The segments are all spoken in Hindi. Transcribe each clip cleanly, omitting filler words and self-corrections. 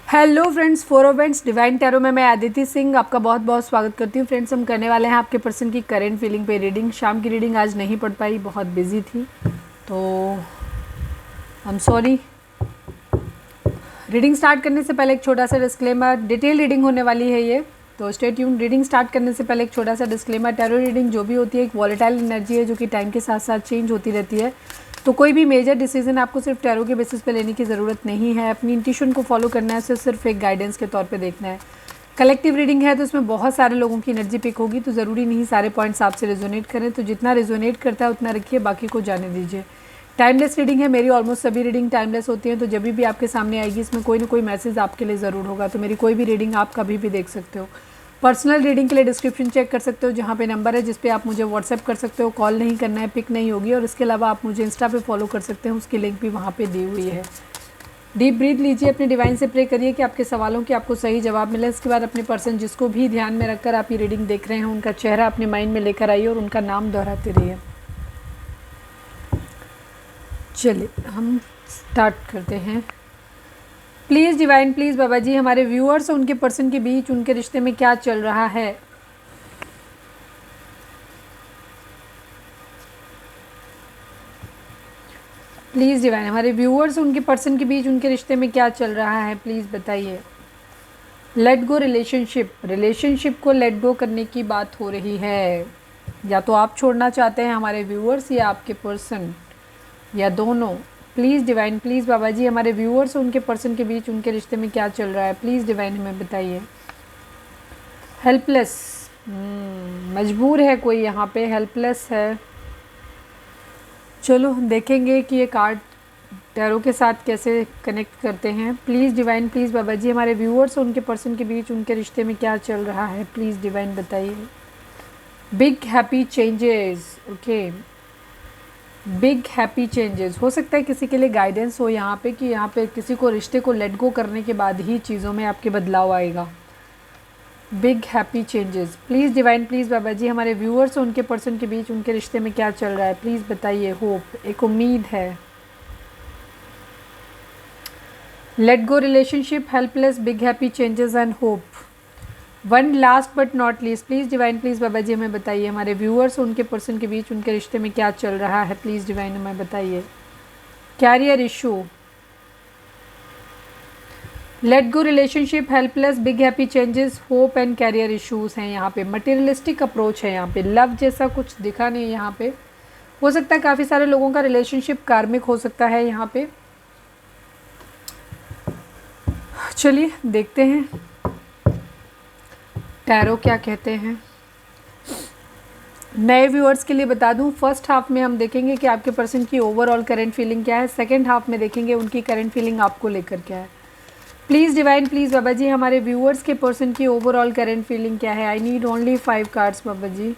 Hello friends, four events divine tarot में मैं आदिति सिंह आपका बहुत बहुत स्वागत करती हूँ। फ्रेंड्स, हम करने वाले हैं आपके पर्सन की करेंट फीलिंग पे रीडिंग। शाम की रीडिंग आज नहीं पढ़ पाई, बहुत बिजी थी, तो I am sorry. Reading start करने से पहले एक छोटा सा डिस्क्लेमर, डिटेल रीडिंग होने वाली है ये, तो स्टे ट्यून्ड। रीडिंग स्टार्ट करने से पहले एक छोटा सा डिस्क्लेमर, टैरो रीडिंग जो भी होती है एक वॉलेटाइल एनर्जी है जो कि टाइम के साथ साथ चेंज होती रहती है, तो कोई भी मेजर डिसीजन आपको सिर्फ टैरो के बेसिस पे लेने की ज़रूरत नहीं है। अपनी इंट्यूशन को फॉलो करना है, सिर्फ एक गाइडेंस के तौर पे देखना है। कलेक्टिव रीडिंग है तो इसमें बहुत सारे लोगों की एनर्जी पिक होगी, तो ज़रूरी नहीं सारे पॉइंट्स आपसे रेजोनेट करें, तो जितना रेजोनेट करता है उतना रखिए, बाकी को जाने दीजिए। टाइमलेस रीडिंग है, मेरी ऑलमोस्ट सभी रीडिंग टाइमलेस होती हैं, तो जब भी आपके सामने आएगी इसमें कोई ना कोई मैसेज आपके लिए ज़रूर होगा, तो मेरी कोई भी रीडिंग आप कभी भी देख सकते हो। पर्सनल रीडिंग के लिए डिस्क्रिप्शन चेक कर सकते हो, जहाँ पे नंबर है जिस पे आप मुझे व्हाट्सएप कर सकते हो। कॉल नहीं करना है, पिक नहीं होगी, और इसके अलावा आप मुझे इंस्टा पे फॉलो कर सकते हैं, उसकी लिंक भी वहाँ पे दी हुई है। डीप ब्रीथ लीजिए, अपने डिवाइन से प्रे करिए कि आपके सवालों के आपको सही जवाब मिले। इसके बाद अपने पर्सन जिसको भी ध्यान में रखकर आप ये रीडिंग देख रहे हैं उनका चेहरा अपने माइंड में लेकर आइए और उनका नाम दोहराते रहिए। चलिए हम स्टार्ट करते हैं। प्लीज़ डिवाइन, प्लीज़ बाबा जी, हमारे व्यूअर्स और उनके पर्सन के बीच उनके रिश्ते में क्या चल रहा है। प्लीज़ डिवाइन, हमारे व्यूअर्स और उनके पर्सन के बीच उनके रिश्ते में क्या चल रहा है, प्लीज़ बताइए। लेट गो रिलेशनशिप को लेट गो करने की बात हो रही है। या तो आप छोड़ना चाहते हैं हमारे व्यूअर्स, या आपके पर्सन, या दोनों। प्लीज़ डिवाइन, प्लीज़ बाबा जी, हमारे व्यूअर्स और उनके पर्सन के बीच उनके रिश्ते में क्या चल रहा है, प्लीज़ डिवाइन हमें बताइए। हेल्पलेस, मजबूर है कोई यहाँ पे, हेल्पलेस है। चलो देखेंगे कि ये कार्ड टैरो के साथ कैसे कनेक्ट करते हैं। प्लीज़ डिवाइन, प्लीज़ बाबा जी, हमारे व्यूअर्स और उनके पर्सन के बीच उनके रिश्ते में क्या चल रहा है, प्लीज़ डिवाइन बताइए। Big happy changes, okay, big happy changes. हो सकता है किसी के लिए गाइडेंस हो यहाँ पे कि यहाँ पे किसी को रिश्ते को लेट गो करने के बाद ही चीज़ों में आपके बदलाव आएगा। Big happy changes, please divine, please बाबा जी, हमारे व्यूअर्स और उनके पर्सन के बीच उनके रिश्ते में क्या चल रहा है, प्लीज़ बताइए। होप, एक उम्मीद है। Let go relationship, helpless, big happy changes and hope. One last but not least, please divine, please बाबा जी हमें बताइए, हमारे व्यूअर्स और उनके पर्सन के बीच उनके रिश्ते में क्या चल रहा है, प्लीज़ डिवाइन हमें बताइए। Career issue, let go relationship, helpless, big happy changes, hope and career issues हैं यहाँ पे। मटेरियलिस्टिक अप्रोच है यहाँ पे, लव जैसा कुछ दिखा नहीं यहाँ पे। हो सकता है काफ़ी सारे लोगों का रिलेशनशिप कार्मिक हो सकता है यहाँ पे। चलिए देखते हैं टैरो क्या कहते हैं। नए व्यूअर्स के लिए बता दूं, फर्स्ट हाफ में हम देखेंगे कि आपके पर्सन की ओवरऑल करंट फीलिंग क्या है, सेकंड हाफ में देखेंगे उनकी करंट फीलिंग आपको लेकर क्या है। प्लीज़ डिवाइन, प्लीज़ बाबा जी, हमारे व्यूअर्स के पर्सन की ओवरऑल करंट फीलिंग क्या है। आई नीड ओनली 5 कार्ड्स बाबा जी।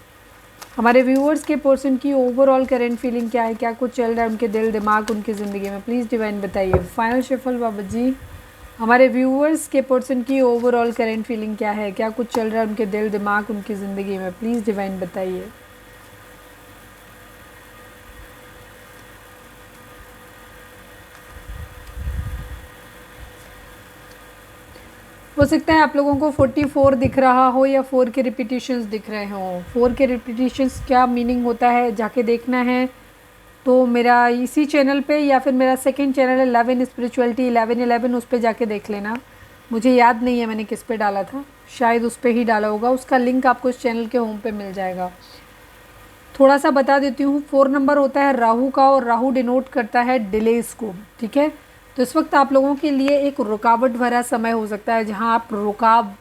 हमारे व्यूअर्स के पर्सन की ओवरऑल करंट फीलिंग क्या है, क्या कुछ चल रहा है उनके दिल दिमाग उनकी ज़िंदगी में, प्लीज़ डिवाइन बताइए। फाइनल शफल बाबा जी, हमारे व्यूअर्स के पर्सन की ओवरऑल करंट फीलिंग क्या है, क्या कुछ चल रहा है उनके दिल दिमाग उनकी ज़िंदगी में, प्लीज़ डिवाइन बताइए। हो सकता है आप लोगों को 44 दिख रहा हो या 4 के रिपीटिशंस दिख रहे हों। 4 के रिपीटिशंस क्या मीनिंग होता है जाके देखना है तो मेरा इसी चैनल पे या फिर मेरा सेकंड चैनल है 11 स्पिरिचुअलिटी 1111, उस पर जाके देख लेना। मुझे याद नहीं है मैंने किस पे डाला था, शायद उस पर ही डाला होगा, उसका लिंक आपको इस चैनल के होम पे मिल जाएगा। थोड़ा सा बता देती हूँ, 4 नंबर होता है राहु का, और राहु डिनोट करता है डिलेस को, ठीक है। तो इस वक्त आप लोगों के लिए एक रुकावट भरा समय हो सकता है, जहां आप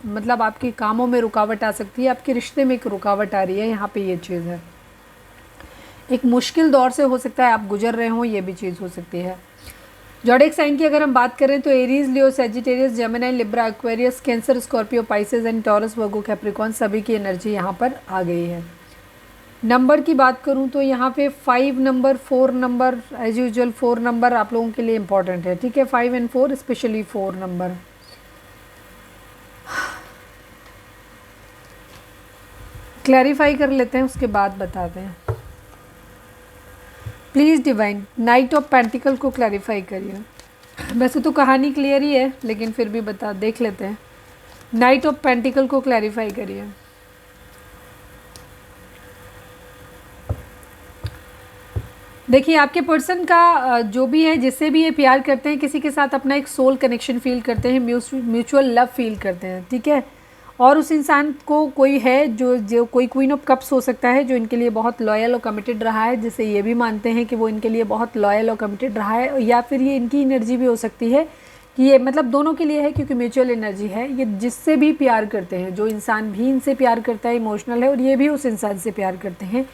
मतलब आपके कामों में रुकावट आ सकती है, आपके रिश्ते में एक रुकावट आ रही है, यहाँ पे ये चीज़ है। एक मुश्किल दौर से हो सकता है आप गुजर रहे हो, ये भी चीज़ हो सकती है। ज़ोडिएक साइन की अगर हम बात करें तो Aries, Leo, Sagittarius, Gemini, Libra, Aquarius, cancer, Scorpio, Pisces and taurus, Virgo, Capricorn, सभी की एनर्जी यहाँ पर आ गई है। नंबर की बात करूं तो यहाँ पे 5 number, 4 number, as usual 4 number आप लोगों के लिए इम्पॉर्टेंट है, ठीक है। 5 एंड 4, स्पेशली 4 नंबर। क्लैरिफाई कर लेते हैं, उसके बाद बताते हैं। Please divine, night of pentacle को क्लैरिफाई करिए। वैसे तो कहानी क्लियर ही है, लेकिन फिर भी बता देख लेते हैं। नाइट ऑफ पेंटिकल को क्लैरिफाई करिए। देखिए आपके पर्सन का जो भी है, जिससे भी ये प्यार करते हैं, किसी के साथ अपना एक सोल कनेक्शन फील करते हैं, म्यूचुअल लव फील करते हैं, ठीक है। और उस इंसान को कोई है जो कोई क्वीन ऑफ कप्स हो सकता है, जो इनके लिए बहुत लॉयल और कमिटेड रहा है, जिसे ये भी मानते हैं कि वो इनके लिए बहुत लॉयल और कमिटेड रहा है। या फिर ये इनकी एनर्जी भी हो सकती है कि ये मतलब दोनों के लिए है, क्योंकि म्यूचुअल एनर्जी है। ये जिससे भी प्यार करते हैं, जो इंसान भी इनसे प्यार करता है, इमोशनल है, और ये भी उस इंसान से प्यार करते हैं।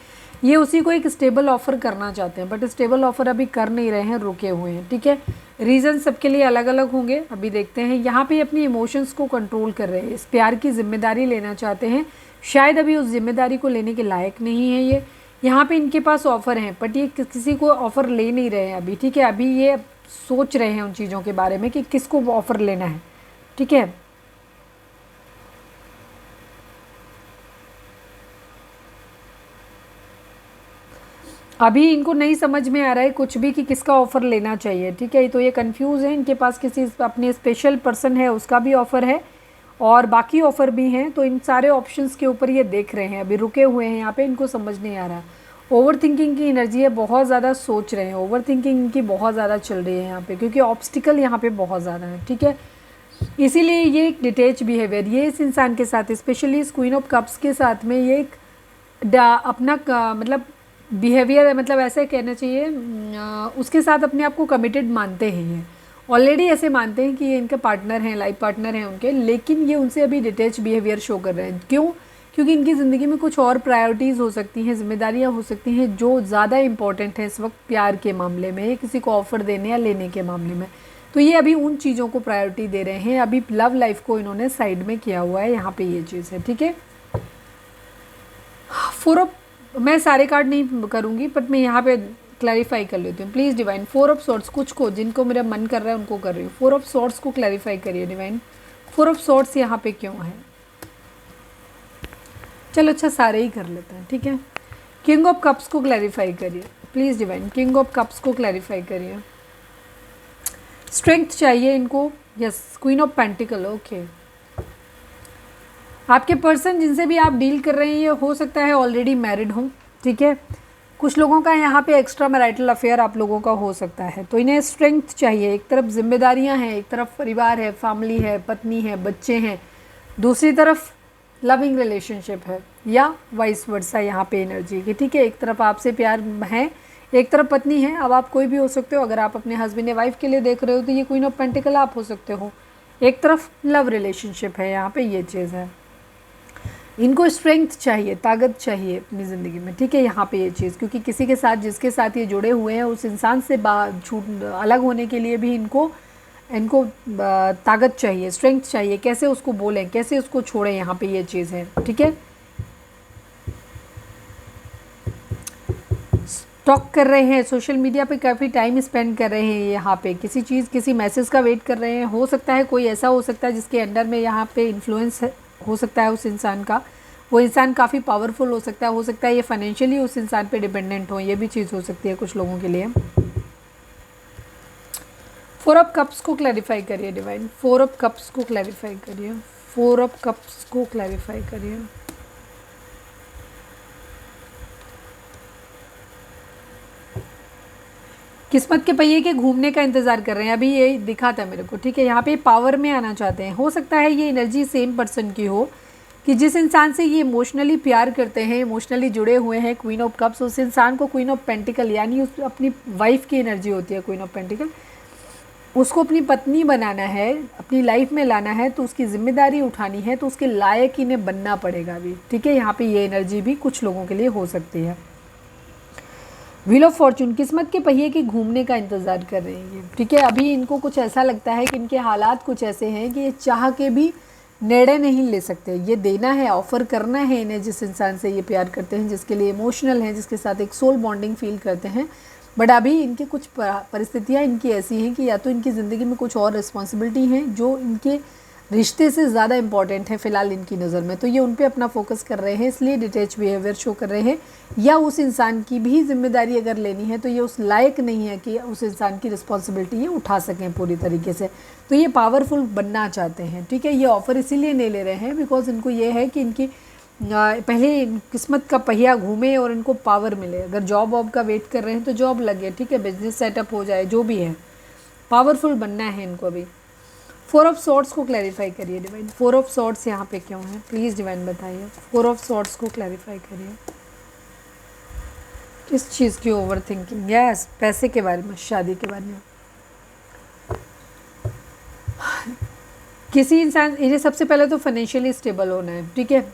ये उसी को एक स्टेबल ऑफ़र करना चाहते हैं, बट स्टेबल ऑफ़र अभी कर नहीं रहे हैं, रुके हुए हैं, ठीक है। रीज़न सबके लिए अलग अलग होंगे, अभी देखते हैं। यहाँ पे अपनी इमोशंस को कंट्रोल कर रहे हैं, इस प्यार की जिम्मेदारी लेना चाहते हैं। शायद अभी उस जिम्मेदारी को लेने के लायक नहीं है ये। यहाँ पे इनके पास ऑफ़र हैं, बट ये किसी को ऑफ़र ले नहीं रहे हैं अभी, ठीक है। अभी ये सोच रहे हैं उन चीज़ों के बारे में कि किसको ऑफ़र लेना है, ठीक है। अभी इनको नहीं समझ में आ रहा है कुछ भी कि किसका ऑफ़र लेना चाहिए, ठीक है। तो ये कंफ्यूज है, इनके पास किसी अपने स्पेशल पर्सन है उसका भी ऑफ़र है, और बाकी ऑफ़र भी हैं। तो इन सारे ऑप्शंस के ऊपर ये देख रहे हैं, अभी रुके हुए हैं यहाँ पे, इनको समझ नहीं आ रहा। ओवर थिंकिंग की एनर्जी है, बहुत ज़्यादा सोच रहे हैं, ओवर थिंकिंग इनकी बहुत ज़्यादा चल रही है यहाँ पे, क्योंकि ऑब्स्टिकल यहाँ पे बहुत ज़्यादा है, ठीक है। इसीलिए ये एक डिटेच बिहेवियर, ये इस इंसान के साथ, स्पेशली इस क्वीन ऑफ कप्स के साथ में, ये एक अपना मतलब बिहेवियर, मतलब ऐसे कहना चाहिए, उसके साथ अपने आप को कमिटेड मानते हैं। ये ऑलरेडी ऐसे मानते हैं कि ये इनके पार्टनर हैं, लाइफ पार्टनर हैं उनके, लेकिन ये उनसे अभी डिटेच बिहेवियर शो कर रहे हैं। क्यों? क्योंकि इनकी ज़िंदगी में कुछ और प्रायोरिटीज़ हो सकती हैं, जिम्मेदारियां हो सकती हैं, जो ज़्यादा इंपॉर्टेंट है इस वक्त प्यार के मामले में, किसी को ऑफ़र देने या लेने के मामले में। तो ये अभी उन चीज़ों को प्रायोरिटी दे रहे हैं, अभी लव लाइफ को इन्होंने साइड में किया हुआ है। यहाँ पे ये चीज़ है, ठीक है। मैं सारे कार्ड नहीं करूँगी, बट मैं यहाँ पे क्लैरिफाई कर लेती हूँ। प्लीज़ डिवाइन, 4 ऑफ सॉर्ड्स, कुछ को जिनको मेरा मन कर रहा है उनको कर रही हूँ। 4 ऑफ सॉर्ड्स को क्लैरिफाई करिए डिवाइन। 4 ऑफ सॉर्ड्स यहाँ पे क्यों है? चलो अच्छा, सारे ही कर लेते हैं, ठीक है। किंग ऑफ कप्स को क्लैरिफाई करिए please divine, king of cups को क्लैरिफाई करिए। स्ट्रेंथ चाहिए इनको, yes. Queen of pentacle, okay. आपके पर्सन जिनसे भी आप डील कर रहे हैं, ये हो सकता है ऑलरेडी मैरिड हों, ठीक है। कुछ लोगों का यहाँ पे एक्स्ट्रा मैरिटल अफेयर आप लोगों का हो सकता है। तो इन्हें स्ट्रेंथ चाहिए, एक तरफ जिम्मेदारियाँ हैं, एक तरफ परिवार है, फैमिली है, पत्नी है, बच्चे हैं, दूसरी तरफ लविंग रिलेशनशिप है, या वाइस वर्सा यहाँ पे एनर्जी की, ठीक है। एक तरफ आपसे प्यार है, एक तरफ पत्नी है। अब आप कोई भी हो सकते हो, अगर आप अपने हस्बैंड या वाइफ के लिए देख रहे हो तो ये क्वीन ऑफ पेंटिकल आप हो सकते हो। एक तरफ लव रिलेशनशिप है, यहाँ पे ये चीज़ है। इनको स्ट्रेंथ चाहिए, ताकत चाहिए अपनी ज़िंदगी में, ठीक है। यहाँ पे ये चीज़, क्योंकि किसी के साथ, जिसके साथ ये जुड़े हुए हैं, उस इंसान से छूट अलग होने के लिए भी इनको ताकत चाहिए, स्ट्रेंथ चाहिए। कैसे उसको बोलें, कैसे उसको छोड़ें, यहाँ पे ये चीज़ है, ठीक है। टॉक कर रहे हैं, सोशल मीडिया पे काफ़ी टाइम स्पेंड कर रहे हैं, यहाँ पे किसी चीज़, किसी मैसेज का वेट कर रहे हैं। हो सकता है कोई ऐसा हो सकता है जिसके अंडर में यहाँ पे इन्फ्लुएंस हो सकता है उस इंसान का, वो इंसान काफ़ी पावरफुल हो सकता है ये फाइनेंशियली उस इंसान पे डिपेंडेंट हो, ये भी चीज़ हो सकती है कुछ लोगों के लिए। 4 ऑफ कप्स को क्लैरिफाई करिए डिवाइन, 4 ऑफ कप्स को क्लैरिफाई करिए, 4 ऑफ कप्स को क्लैरिफाई करिए। किस्मत के पहिए के घूमने का इंतज़ार कर रहे हैं, अभी ये दिखा था मेरे को, ठीक है। यहाँ पे पावर में आना चाहते हैं। हो सकता है ये एनर्जी सेम पर्सन की हो, कि जिस इंसान से ये इमोशनली प्यार करते हैं, इमोशनली जुड़े हुए हैं, क्वीन ऑफ कप्स, उस इंसान को क्वीन ऑफ पेंटिकल, यानी उस अपनी वाइफ की एनर्जी होती है क्वीन ऑफ पेंटिकल, उसको अपनी पत्नी बनाना है, अपनी लाइफ में लाना है, तो उसकी जिम्मेदारी उठानी है, तो उसके लायक इन्हें बनना पड़ेगा अभी, ठीक है। यहाँ पे ये एनर्जी भी कुछ लोगों के लिए हो सकती है। व्हील ऑफ फॉर्चून, किस्मत के पहिए के घूमने का इंतज़ार कर रहे हैं ये, ठीक है। अभी इनको कुछ ऐसा लगता है कि इनके हालात कुछ ऐसे हैं कि ये चाह के भी निर्णय नहीं ले सकते। ये देना है, ऑफ़र करना है इन्हें, जिस इंसान से ये प्यार करते हैं, जिसके लिए इमोशनल हैं, जिसके साथ एक सोल बॉन्डिंग फील करते हैं, बट अभी इनकी कुछ परिस्थितियाँ इनकी ऐसी हैं कि या तो इनकी ज़िंदगी में कुछ और रिस्पॉन्सिबिलिटी हैं जो इनके रिश्ते से ज़्यादा इम्पॉर्टेंट है फ़िलहाल इनकी नज़र में, तो ये उन पे अपना फोकस कर रहे हैं, इसलिए डिटैच बिहेवियर शो कर रहे हैं। या उस इंसान की भी जिम्मेदारी अगर लेनी है तो ये उस लायक नहीं है कि उस इंसान की रिस्पॉन्सिबिलिटी ये उठा सकें पूरी तरीके से, तो ये पावरफुल बनना चाहते हैं। ठीक है, ये ऑफ़र इसीलिए नहीं ले रहे हैं बिकॉज इनको ये है कि इनकी पहले किस्मत का पहिया घूमे और इनको पावर मिले। अगर जॉब वॉब का वेट कर रहे हैं तो जॉब लगे, ठीक है, बिजनेस सेटअप हो जाए, जो भी है, पावरफुल बनना है इनको अभी। 4 ऑफ सॉर्ड्स को क्लैरिफाई करिए डिवाइन। 4 ऑफ सॉर्ड्स यहाँ पे क्यों है, प्लीज़ डिवाइन बताइए। 4 ऑफ सॉर्ड्स को क्लैरिफाई करिए। किस चीज़ की ओवर थिंकिंग? यस, पैसे के बारे में, शादी के बारे में। किसी इंसान, ये सबसे पहले तो फाइनेंशियली स्टेबल होना है, ठीक है।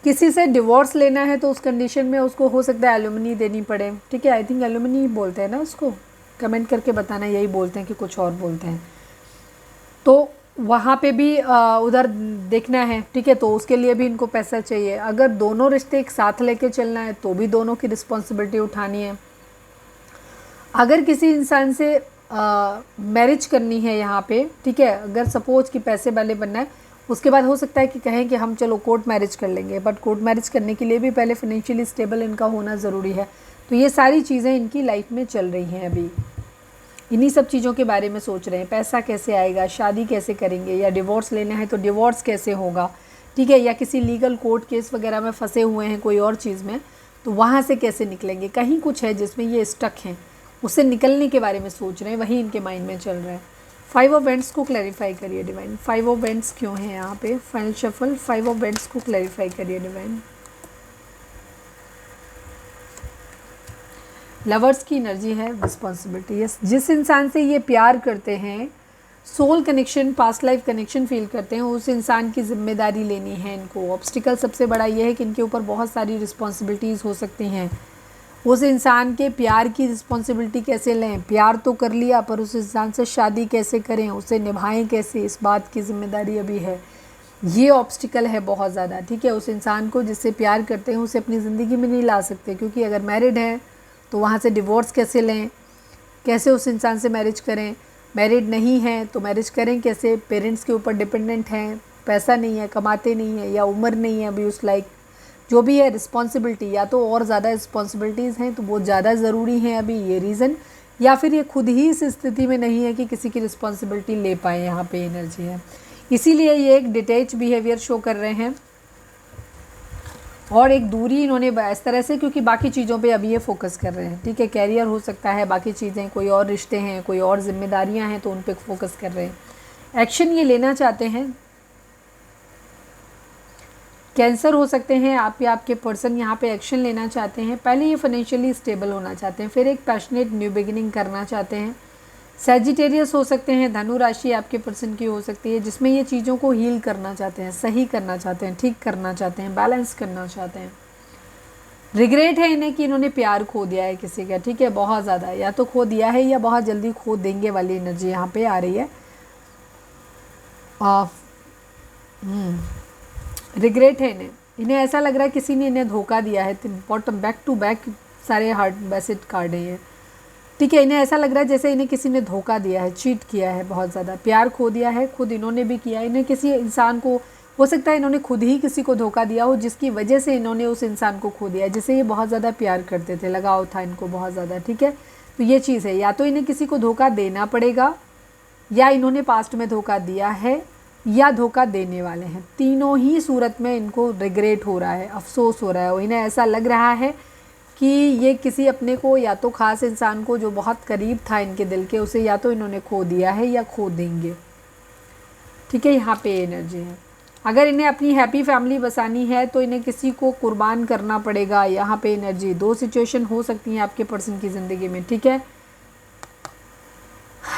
किसी से डिवोर्स लेना है तो उस कंडीशन में उसको हो सकता है एलुमनी देनी पड़े, ठीक है। आई थिंक एलुमनी बोलते हैं ना उसको, कमेंट करके बताना यही बोलते हैं कि कुछ और बोलते हैं। तो वहाँ पे भी उधर देखना है, ठीक है, तो उसके लिए भी इनको पैसा चाहिए। अगर दोनों रिश्ते एक साथ लेके चलना है तो भी दोनों की रिस्पॉन्सिबिलिटी उठानी है। अगर किसी इंसान से मैरिज करनी है यहाँ पे, ठीक है, अगर सपोज कि पैसे वाले बनना है, उसके बाद हो सकता है कि कहें कि हम चलो कोर्ट मैरिज कर लेंगे, बट कोर्ट मैरिज करने के लिए भी पहले फाइनेंशियली स्टेबल इनका होना ज़रूरी है। तो ये सारी चीज़ें इनकी लाइफ में चल रही हैं अभी, इन्हीं सब चीज़ों के बारे में सोच रहे हैं। पैसा कैसे आएगा, शादी कैसे करेंगे, या डिवोर्स लेना है तो डिवोर्स कैसे होगा, ठीक है, या किसी लीगल कोर्ट केस वगैरह में फंसे हुए हैं कोई और चीज़ में, तो वहाँ से कैसे निकलेंगे। कहीं कुछ है जिसमें ये स्टक हैं, उससे निकलने के बारे में सोच रहे हैं, वही इनके माइंड में चल रहा है। 5 ऑफ वेंट्स को क्लैरिफाई करिए डिवाइन। 5 ऑफ वेंट्स क्यों है यहाँ पे, फाइनल शफल। 5 ऑफ वेंट्स को क्लैरिफाई करिए डिवाइन। लवर्स की एनर्जी है, रिस्पॉन्सिबिलिटी। यस, जिस इंसान से ये प्यार करते हैं, soul connection, past life connection feel करते हैं, उस इंसान की जिम्मेदारी लेनी है इनको। ऑब्स्टिकल सबसे बड़ा ये है कि इनके ऊपर बहुत सारी रिस्पॉन्सिबिलिटीज़ हो सकती हैं। उस इंसान के प्यार की रिस्पॉन्सिबिलिटी कैसे लें, प्यार तो कर लिया पर उस इंसान से शादी कैसे करें, उसे निभाएं कैसे, इस बात की जिम्मेदारी अभी है। ये ऑब्स्टिकल है बहुत ज़्यादा, ठीक है। उस इंसान को जिससे प्यार करते हैं उसे अपनी ज़िंदगी में नहीं ला सकते, क्योंकि अगर मैरिड है तो वहाँ से डिवोर्स कैसे लें, कैसे उस इंसान से मैरिज करें। मैरिड नहीं है तो मैरिज करें कैसे, पेरेंट्स के ऊपर डिपेंडेंट हैं, पैसा नहीं है, कमाते नहीं है, या उम्र नहीं है अभी उस लाइक, जो भी है रिस्पॉन्सिबिलिटी, या तो और ज़्यादा रिस्पॉन्सिबिलिटीज़ हैं तो वो ज़्यादा ज़रूरी हैं अभी, ये रीज़न, या फिर ये खुद ही इस स्थिति में नहीं है कि किसी की रिस्पॉन्सिबिलिटी ले पाए। यहाँ पे एनर्जी है, इसीलिए ये एक डिटैच बिहेवियर शो कर रहे हैं और एक दूरी इन्होंने इस तरह से, क्योंकि बाकी चीज़ों पे अभी ये फोकस कर रहे हैं, ठीक है। कैरियर हो सकता है, बाकी चीज़ें, कोई और रिश्ते हैं, कोई और जिम्मेदारियां हैं, तो उन पे फोकस कर रहे हैं। एक्शन ये लेना चाहते हैं। कैंसर हो सकते हैं आप या आपके पर्सन, यहाँ पे एक्शन लेना चाहते हैं। पहले ये फाइनेंशियली स्टेबल होना चाहते हैं, फिर एक पैशनेट न्यू बिगिनिंग करना चाहते हैं। सैजिटेरियस हो सकते हैं, धनु राशि आपके पर्सन की हो सकती है, जिसमें ये चीज़ों को हील करना चाहते हैं, सही करना चाहते हैं, ठीक करना चाहते हैं, बैलेंस करना चाहते हैं। रिग्रेट है इन्हें कि इन्होंने प्यार खो दिया है किसी का, ठीक है, बहुत ज़्यादा, या तो खो दिया है या बहुत जल्दी खो देंगे वाली एनर्जी यहाँ पे आ रही है। रिग्रेट है इन्हें ऐसा लग रहा है किसी ने इन्हें धोखा दिया है। बॉटम बैक टू बैक सारे हार्ट बेसिड कार्ड है ये, ठीक है। इन्हें ऐसा लग रहा है जैसे इन्हें किसी ने धोखा दिया है, चीट किया है, बहुत ज़्यादा प्यार खो दिया है, खुद इन्होंने भी किया। इन्हें किसी इंसान को, हो सकता है इन्होंने खुद ही किसी को धोखा दिया हो, जिसकी वजह से इन्होंने उस इंसान को खो दिया जिसे ये बहुत ज़्यादा प्यार करते थे, लगाव था इनको बहुत ज़्यादा, ठीक है। तो ये चीज़ है, या तो इन्हें किसी को धोखा देना पड़ेगा, या इन्होंने पास्ट में धोखा दिया है, या धोखा देने वाले हैं। तीनों ही सूरत में इनको रिग्रेट हो रहा है, अफसोस हो रहा है। इन्हें ऐसा लग रहा है कि ये किसी अपने को, या तो ख़ास इंसान को जो बहुत करीब था इनके दिल के, उसे या तो इन्होंने खो दिया है या खो देंगे, ठीक है। यहाँ पे एनर्जी है। अगर इन्हें अपनी हैप्पी फैमिली बसानी है तो इन्हें किसी को कुर्बान करना पड़ेगा। यहाँ पे एनर्जी, 2 सिचुएशन हो सकती हैं आपके पर्सन की ज़िंदगी में, ठीक है।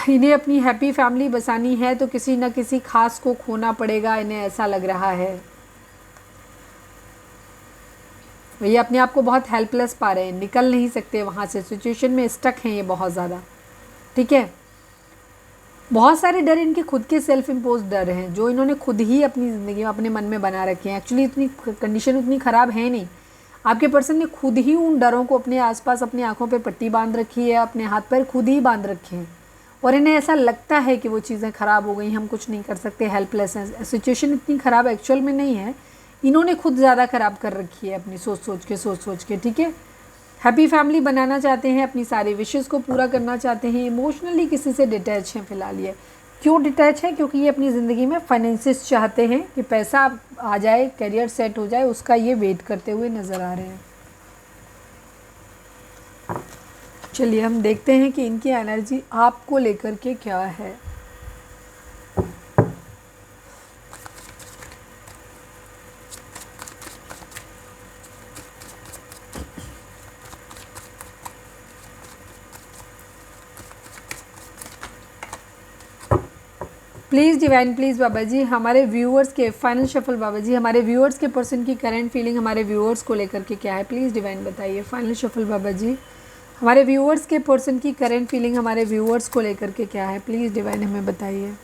इन्हें अपनी हैप्पी फैमिली बसानी है तो किसी न किसी खास को खोना पड़ेगा, इन्हें ऐसा लग रहा है। ये अपने आप को बहुत हेल्पलेस पा रहे हैं, निकल नहीं सकते वहाँ से, सिचुएशन में स्टक हैं ये बहुत ज़्यादा, ठीक है। बहुत सारे डर इनके खुद के सेल्फ इम्पोज डर हैं, जो इन्होंने खुद ही अपनी ज़िंदगी में अपने मन में बना रखे हैं। एक्चुअली इतनी कंडीशन उतनी ख़राब है नहीं, आपके पर्सन ने खुद ही उन डरों को अपने आसपास, अपनी आँखों पे पट्टी बांध रखी है, अपने हाथ पैर खुद ही बांध रखे हैं। और इन्हें ऐसा लगता है कि वो चीज़ें ख़राब हो गई, हम कुछ नहीं कर सकते, हेल्पलेस हैं। सिचुएशन इतनी ख़राब एक्चुअल में नहीं है, इन्होंने खुद ज़्यादा ख़राब कर रखी है अपनी सोच सोच के, ठीक है। हैप्पी फैमिली बनाना चाहते हैं, अपनी सारी विशेज़ को पूरा करना चाहते हैं, इमोशनली किसी से डिटैच हैं फ़िलहाल ये। क्यों डिटैच है? क्योंकि ये अपनी ज़िंदगी में फाइनेंसिस चाहते हैं कि पैसा आ जाए, करियर सेट हो जाए, उसका ये वेट करते हुए नज़र आ रहे हैं। चलिए हम देखते हैं कि इनकी एनर्जी आपको लेकर के क्या है। प्लीज़ डिवाइन, प्लीज़ बाबा जी हमारे व्यूअर्स के फाइनल शफल, बाबा जी हमारे व्यूअर्स के पर्सन की करंट फीलिंग हमारे व्यूअर्स को लेकर के क्या है, प्लीज़ डिवाइन बताइए। फाइनल शफल बाबा जी हमारे व्यूअर्स के पर्सन की करंट फीलिंग हमारे व्यूअर्स को लेकर के क्या है, प्लीज़ डिवाइन हमें बताइए।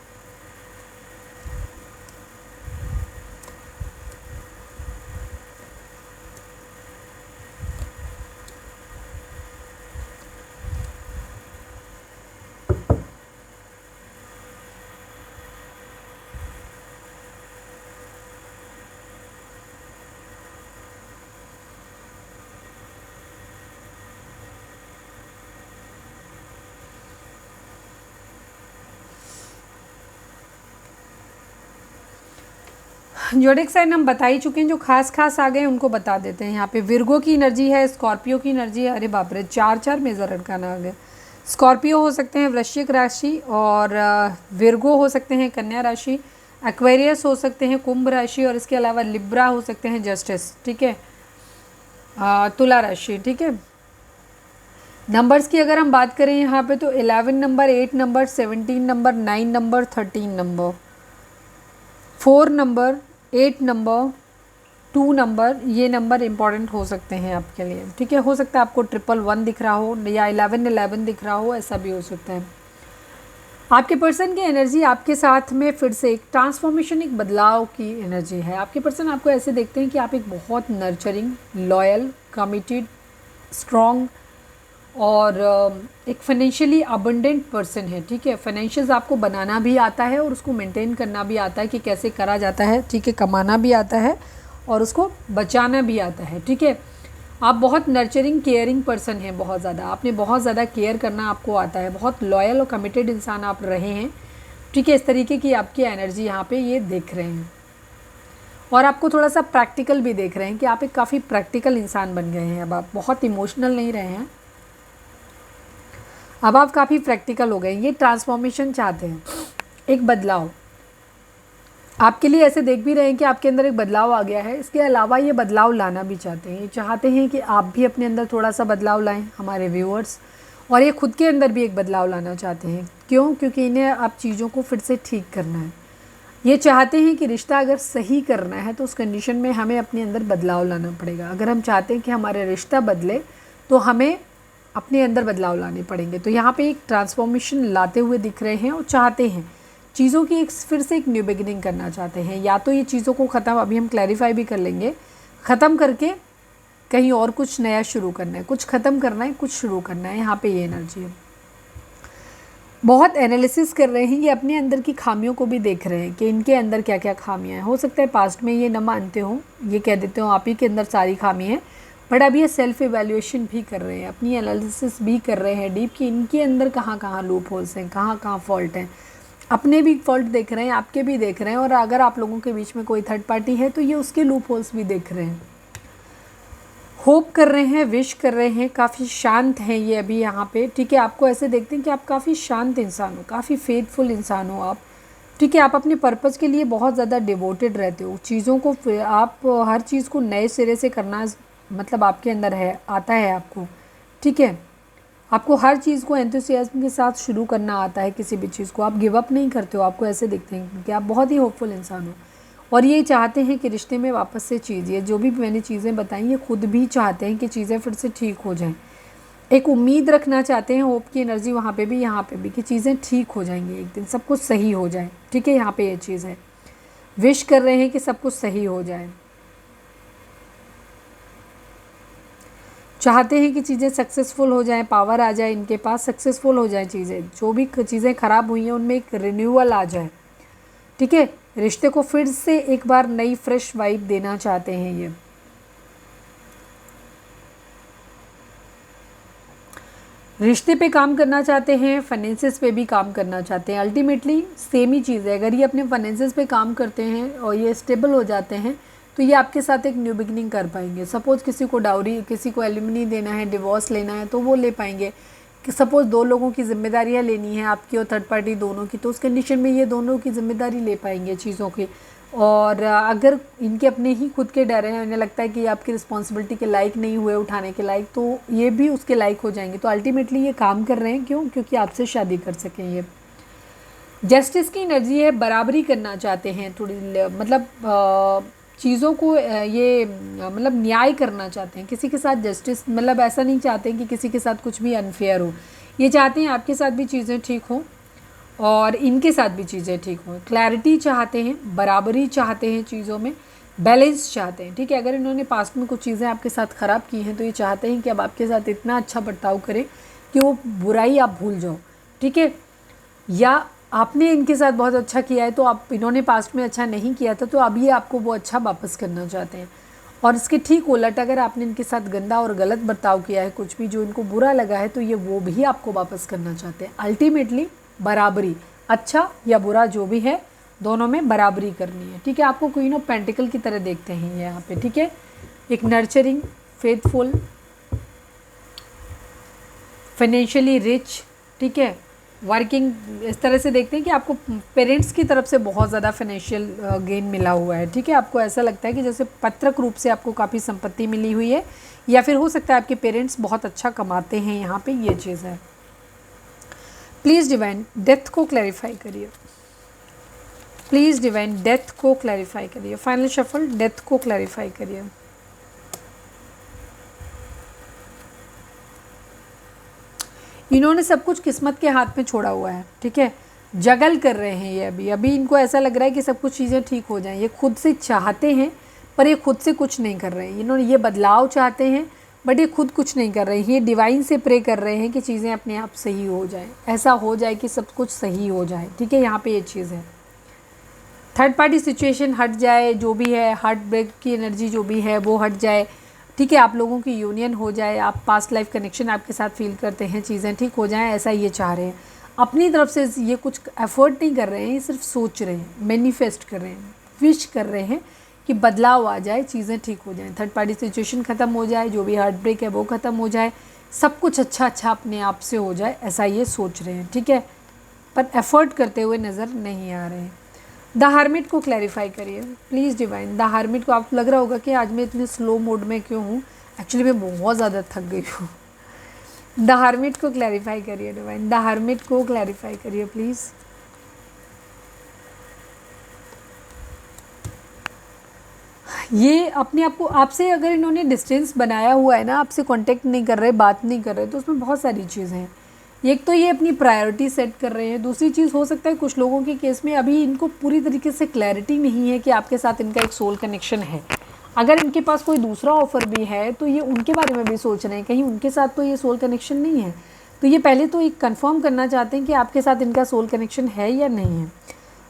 जोडिक साइन हम बता ही चुके हैं, जो खास आ गए उनको बता देते हैं। यहाँ पे विर्गो की एनर्जी है, स्कॉर्पियो की एनर्जी है, अरे बाप रे 4 मेजर अड़काना आ गया। स्कॉर्पियो हो सकते हैं वृश्चिक राशि, और विर्गो हो सकते हैं कन्या राशि, एक्वेरियस हो सकते हैं कुंभ राशि, और इसके अलावा लिब्रा हो सकते हैं जस्टिस, ठीक है, तुला राशि, ठीक है। नंबर्स की अगर हम बात करें यहाँ पे तो 11 number, 8 number, 17 number, 9 number, 13 number, 4 number, 8 number, 2 number, ये नंबर इंपॉर्टेंट हो सकते हैं आपके लिए, ठीक है। हो सकता है आपको 111 दिख रहा हो या 1111 दिख रहा हो, ऐसा भी हो सकता है। आपके पर्सन की एनर्जी आपके साथ में फिर से एक ट्रांसफॉर्मेशन, एक बदलाव की एनर्जी है। आपके पर्सन आपको ऐसे देखते हैं कि आप एक बहुत नर्चरिंग, लॉयल, कमिटेड, स्ट्रॉन्ग और एक फाइनेंशियली अबंडेंट पर्सन है, ठीक है। फाइनेंशियल्स आपको बनाना भी आता है और उसको मेंटेन करना भी आता है कि कैसे करा जाता है, ठीक है। कमाना भी आता है और उसको बचाना भी आता है, ठीक है। आप बहुत नर्चरिंग, केयरिंग पर्सन हैं, बहुत ज़्यादा आपने बहुत ज़्यादा केयर करना आपको आता है, बहुत लॉयल और कमिटेड इंसान आप रहे हैं, ठीक है। इस तरीके की आपकी एनर्जी यहाँ पे ये देख रहे हैं, और आपको थोड़ा सा प्रैक्टिकल भी देख रहे हैं कि आप एक काफ़ी प्रैक्टिकल इंसान बन गए हैं। अब आप बहुत इमोशनल नहीं रहे हैं, अब आप काफ़ी प्रैक्टिकल हो गए। ये ट्रांसफॉर्मेशन चाहते हैं, एक बदलाव आपके लिए ऐसे देख भी रहे हैं कि आपके अंदर एक बदलाव आ गया है। इसके अलावा ये बदलाव लाना भी चाहते हैं, ये चाहते हैं कि आप भी अपने अंदर थोड़ा सा बदलाव लाएं, हमारे व्यूअर्स, और ये खुद के अंदर भी एक बदलाव लाना चाहते हैं। क्यों? क्योंकि इन्हें अब चीज़ों को फिर से ठीक करना है। ये चाहते हैं कि रिश्ता अगर सही करना है तो उस कंडीशन में हमें अपने अंदर बदलाव लाना पड़ेगा। अगर हम चाहते हैं कि हमारे रिश्ता बदले तो हमें अपने अंदर बदलाव लाने पड़ेंगे। तो यहाँ पे एक ट्रांसफॉर्मेशन लाते हुए दिख रहे हैं और चाहते हैं चीज़ों की एक फिर से एक न्यू बिगिनिंग करना चाहते हैं। या तो ये चीज़ों को ख़त्म, अभी हम क्लैरिफाई भी कर लेंगे, ख़त्म करके कहीं और कुछ नया शुरू करना है, कुछ ख़त्म करना है, कुछ शुरू करना है। यहाँ पे ये एनर्जी है। बहुत एनालिसिस कर रहे हैं, ये अपने अंदर की खामियों को भी देख रहे हैं कि इनके अंदर क्या क्या खामियाँ हैं। हो सकता है पास्ट में ये न मानते हो, ये कह देते हो आप ही के अंदर सारी खामी है, बट अब ये सेल्फ एवेल्यूएशन भी कर रहे हैं, अपनी एनालिसिस भी कर रहे हैं डीप कि इनके अंदर कहाँ कहाँ लूप होल्स हैं, कहाँ कहाँ फॉल्ट हैं। अपने भी फॉल्ट देख रहे हैं, आपके भी देख रहे हैं, और अगर आप लोगों के बीच में कोई थर्ड पार्टी है तो ये उसके लूप होल्स भी देख रहे हैं। होप कर रहे हैं, विश कर रहे हैं, काफ़ी शांत हैं ये अभी यहाँ पे, ठीक है। आपको ऐसे देखते हैं कि आप काफ़ी शांत इंसान हो, काफ़ी फेथफुल इंसान हो आप, ठीक है। आप अपने पर्पज़ के लिए बहुत ज़्यादा डिवोटेड रहते हो, चीज़ों को आप हर चीज़ को नए सिरे से करना मतलब आपके अंदर है, आता है आपको, ठीक है। आपको हर चीज़ को एंथुसियाज्म के साथ शुरू करना आता है, किसी भी चीज़ को आप गिव अप नहीं करते हो। आपको ऐसे दिखते हैं कि आप बहुत ही होपफुल इंसान हो, और ये चाहते हैं कि रिश्ते में वापस से ये जो भी मैंने चीज़ें बताई, ये खुद भी चाहते हैं कि चीज़ें फिर से ठीक हो जाएं। एक उम्मीद रखना चाहते हैं, होप की एनर्जी वहाँ पे भी, यहाँ पे भी, कि चीज़ें ठीक हो जाएंगी, एक दिन सब कुछ सही हो जाए, ठीक है। यहाँ पे ये चीज़ है, विश कर रहे हैं कि सब कुछ सही हो जाए। चाहते हैं कि चीज़ें सक्सेसफुल हो जाएं, पावर आ जाए इनके पास, सक्सेसफुल हो जाएं चीज़ें, जो भी चीज़ें ख़राब हुई हैं उनमें एक रिन्यूअल आ जाए, ठीक है। रिश्ते को फिर से एक बार नई फ्रेश वाइब देना चाहते हैं ये। रिश्ते पे काम करना चाहते हैं, फाइनेंसेस पे भी काम करना चाहते हैं। अल्टीमेटली सेम ही चीज़ है। अगर ये अपने फाइनेंसेस पे काम करते हैं और ये स्टेबल हो जाते हैं तो ये आपके साथ एक न्यू बिगनिंग कर पाएंगे। सपोज़ किसी को डाउरी, किसी को एलिमनी देना है, डिवोर्स लेना है, तो वो ले पाएंगे। कि सपोज़ दो लोगों की जिम्मेदारियाँ लेनी है, आपकी और थर्ड पार्टी दोनों की, तो उस कंडीशन में ये दोनों की जिम्मेदारी ले पाएंगे चीज़ों की। और अगर इनके अपने ही खुद के डर हैं, उन्हें लगता है कि आपकी रिस्पॉन्सिबिलिटी के लायक नहीं हुए, उठाने के लायक, तो ये भी उसके लायक हो जाएंगे। तो अल्टीमेटली ये काम कर रहे हैं, क्यों? क्योंकि आपसे शादी कर सकें ये। जस्टिस की एनर्जी है, बराबरी करना चाहते हैं थोड़ी, मतलब चीज़ों को ये मतलब न्याय करना चाहते हैं किसी के साथ। जस्टिस मतलब ऐसा नहीं चाहते कि किसी के साथ कुछ भी अनफेयर हो। ये चाहते हैं आपके साथ भी चीज़ें ठीक हों और इनके साथ भी चीज़ें ठीक हों। क्लैरिटी चाहते हैं, बराबरी चाहते हैं चीज़ों में, बैलेंस चाहते हैं, ठीक है। अगर इन्होंने पास्ट में कुछ चीज़ें आपके साथ ख़राब की हैं तो ये चाहते हैं कि अब आपके साथ इतना अच्छा बर्ताव करें कि वो बुराई आप भूल जाओ, ठीक है। या आपने इनके साथ बहुत अच्छा किया है तो आप, इन्होंने पास्ट में अच्छा नहीं किया था तो अब ये आपको वो अच्छा वापस करना चाहते हैं। और इसके ठीक उलट, अगर आपने इनके साथ गंदा और गलत बर्ताव किया है, कुछ भी जो इनको बुरा लगा है, तो ये वो भी आपको वापस करना चाहते हैं। अल्टीमेटली बराबरी, अच्छा या बुरा जो भी है, दोनों में बराबरी करनी है, ठीक है। आपको क्वीन ऑफ पेंटिकल की तरह देखते हैं ये यहाँ पे, ठीक है। एक नर्चरिंग, फेथफुल, फाइनेंशियली रिच, ठीक है, वर्किंग, इस तरह से देखते हैं कि आपको पेरेंट्स की तरफ से बहुत ज़्यादा फाइनेंशियल गेन मिला हुआ है, ठीक है। आपको ऐसा लगता है कि जैसे पत्रक रूप से आपको काफ़ी संपत्ति मिली हुई है, या फिर हो सकता है आपके पेरेंट्स बहुत अच्छा कमाते हैं, यहाँ पे ये चीज़ है। प्लीज़ डिवाइन डेथ को क्लैरिफाई करिए, प्लीज़ डिवाइन डेथ को क्लैरिफाई करिए। फाइनल शफल, डेथ को क्लैरिफाई करिए। इन्होंने सब कुछ किस्मत के हाथ में छोड़ा हुआ है, ठीक है। जगल कर रहे हैं ये अभी इनको ऐसा लग रहा है कि सब कुछ चीज़ें ठीक हो जाएं। ये खुद से चाहते हैं पर ये खुद से कुछ नहीं कर रहे हैं। इन्होंने ये बदलाव चाहते हैं बट ये खुद कुछ नहीं कर रहे हैं। ये डिवाइन से प्रे कर रहे हैं कि चीज़ें अपने आप सही हो जाएं, ऐसा हो जाए कि सब कुछ सही हो जाए, ठीक है। यहाँ पे ये चीज़ है, थर्ड पार्टी सिचुएशन हट जाए, जो भी है हार्ट ब्रेक की एनर्जी जो भी है वो हट जाए, ठीक है। आप लोगों की यूनियन हो जाए, आप पास्ट लाइफ कनेक्शन आपके साथ फील करते हैं, चीज़ें ठीक हो जाएं, ऐसा ये चाह रहे हैं। अपनी तरफ से ये कुछ एफर्ट नहीं कर रहे हैं, ये सिर्फ सोच रहे हैं, मैनिफेस्ट कर रहे हैं, विश कर रहे हैं कि बदलाव आ जाए, चीज़ें ठीक हो जाएं, थर्ड पार्टी सिचुएशन ख़त्म हो जाए, जो भी हार्ट ब्रेक है वो ख़त्म हो जाए, सब कुछ अच्छा अच्छा अपने आप से हो जाए, ऐसा ये सोच रहे हैं, ठीक है। पर एफर्ट करते हुए नज़र नहीं आ रहे हैं। द हार्मिट को क्लैरिफाई करिए प्लीज़ डिवाइन। द हार्मिट को, आपको लग रहा होगा कि आज मैं इतने स्लो मोड में क्यों हूँ, एक्चुअली मैं बहुत ज़्यादा थक गई हूँ। द हार्मिट को क्लैरिफाई करिए डिवाइन, द हार्मिट को क्लैरिफाई करिए प्लीज़। ये अपने आप को, आपसे अगर इन्होंने डिस्टेंस बनाया हुआ है ना, आपसे कांटेक्ट नहीं कर रहे, बात नहीं कर रहे, तो उसमें बहुत सारी चीज़ें हैं। एक तो ये अपनी प्रायोरिटी सेट कर रहे हैं, दूसरी चीज़ हो सकता है कुछ लोगों के केस में अभी इनको पूरी तरीके से क्लैरिटी नहीं है कि आपके साथ इनका एक सोल कनेक्शन है। अगर इनके पास कोई दूसरा ऑफ़र भी है तो ये उनके बारे में भी सोच रहे हैं, कहीं उनके साथ तो ये सोल कनेक्शन नहीं है। तो ये पहले तो एक कंफर्म करना चाहते हैं कि आपके साथ इनका सोल कनेक्शन है या नहीं है।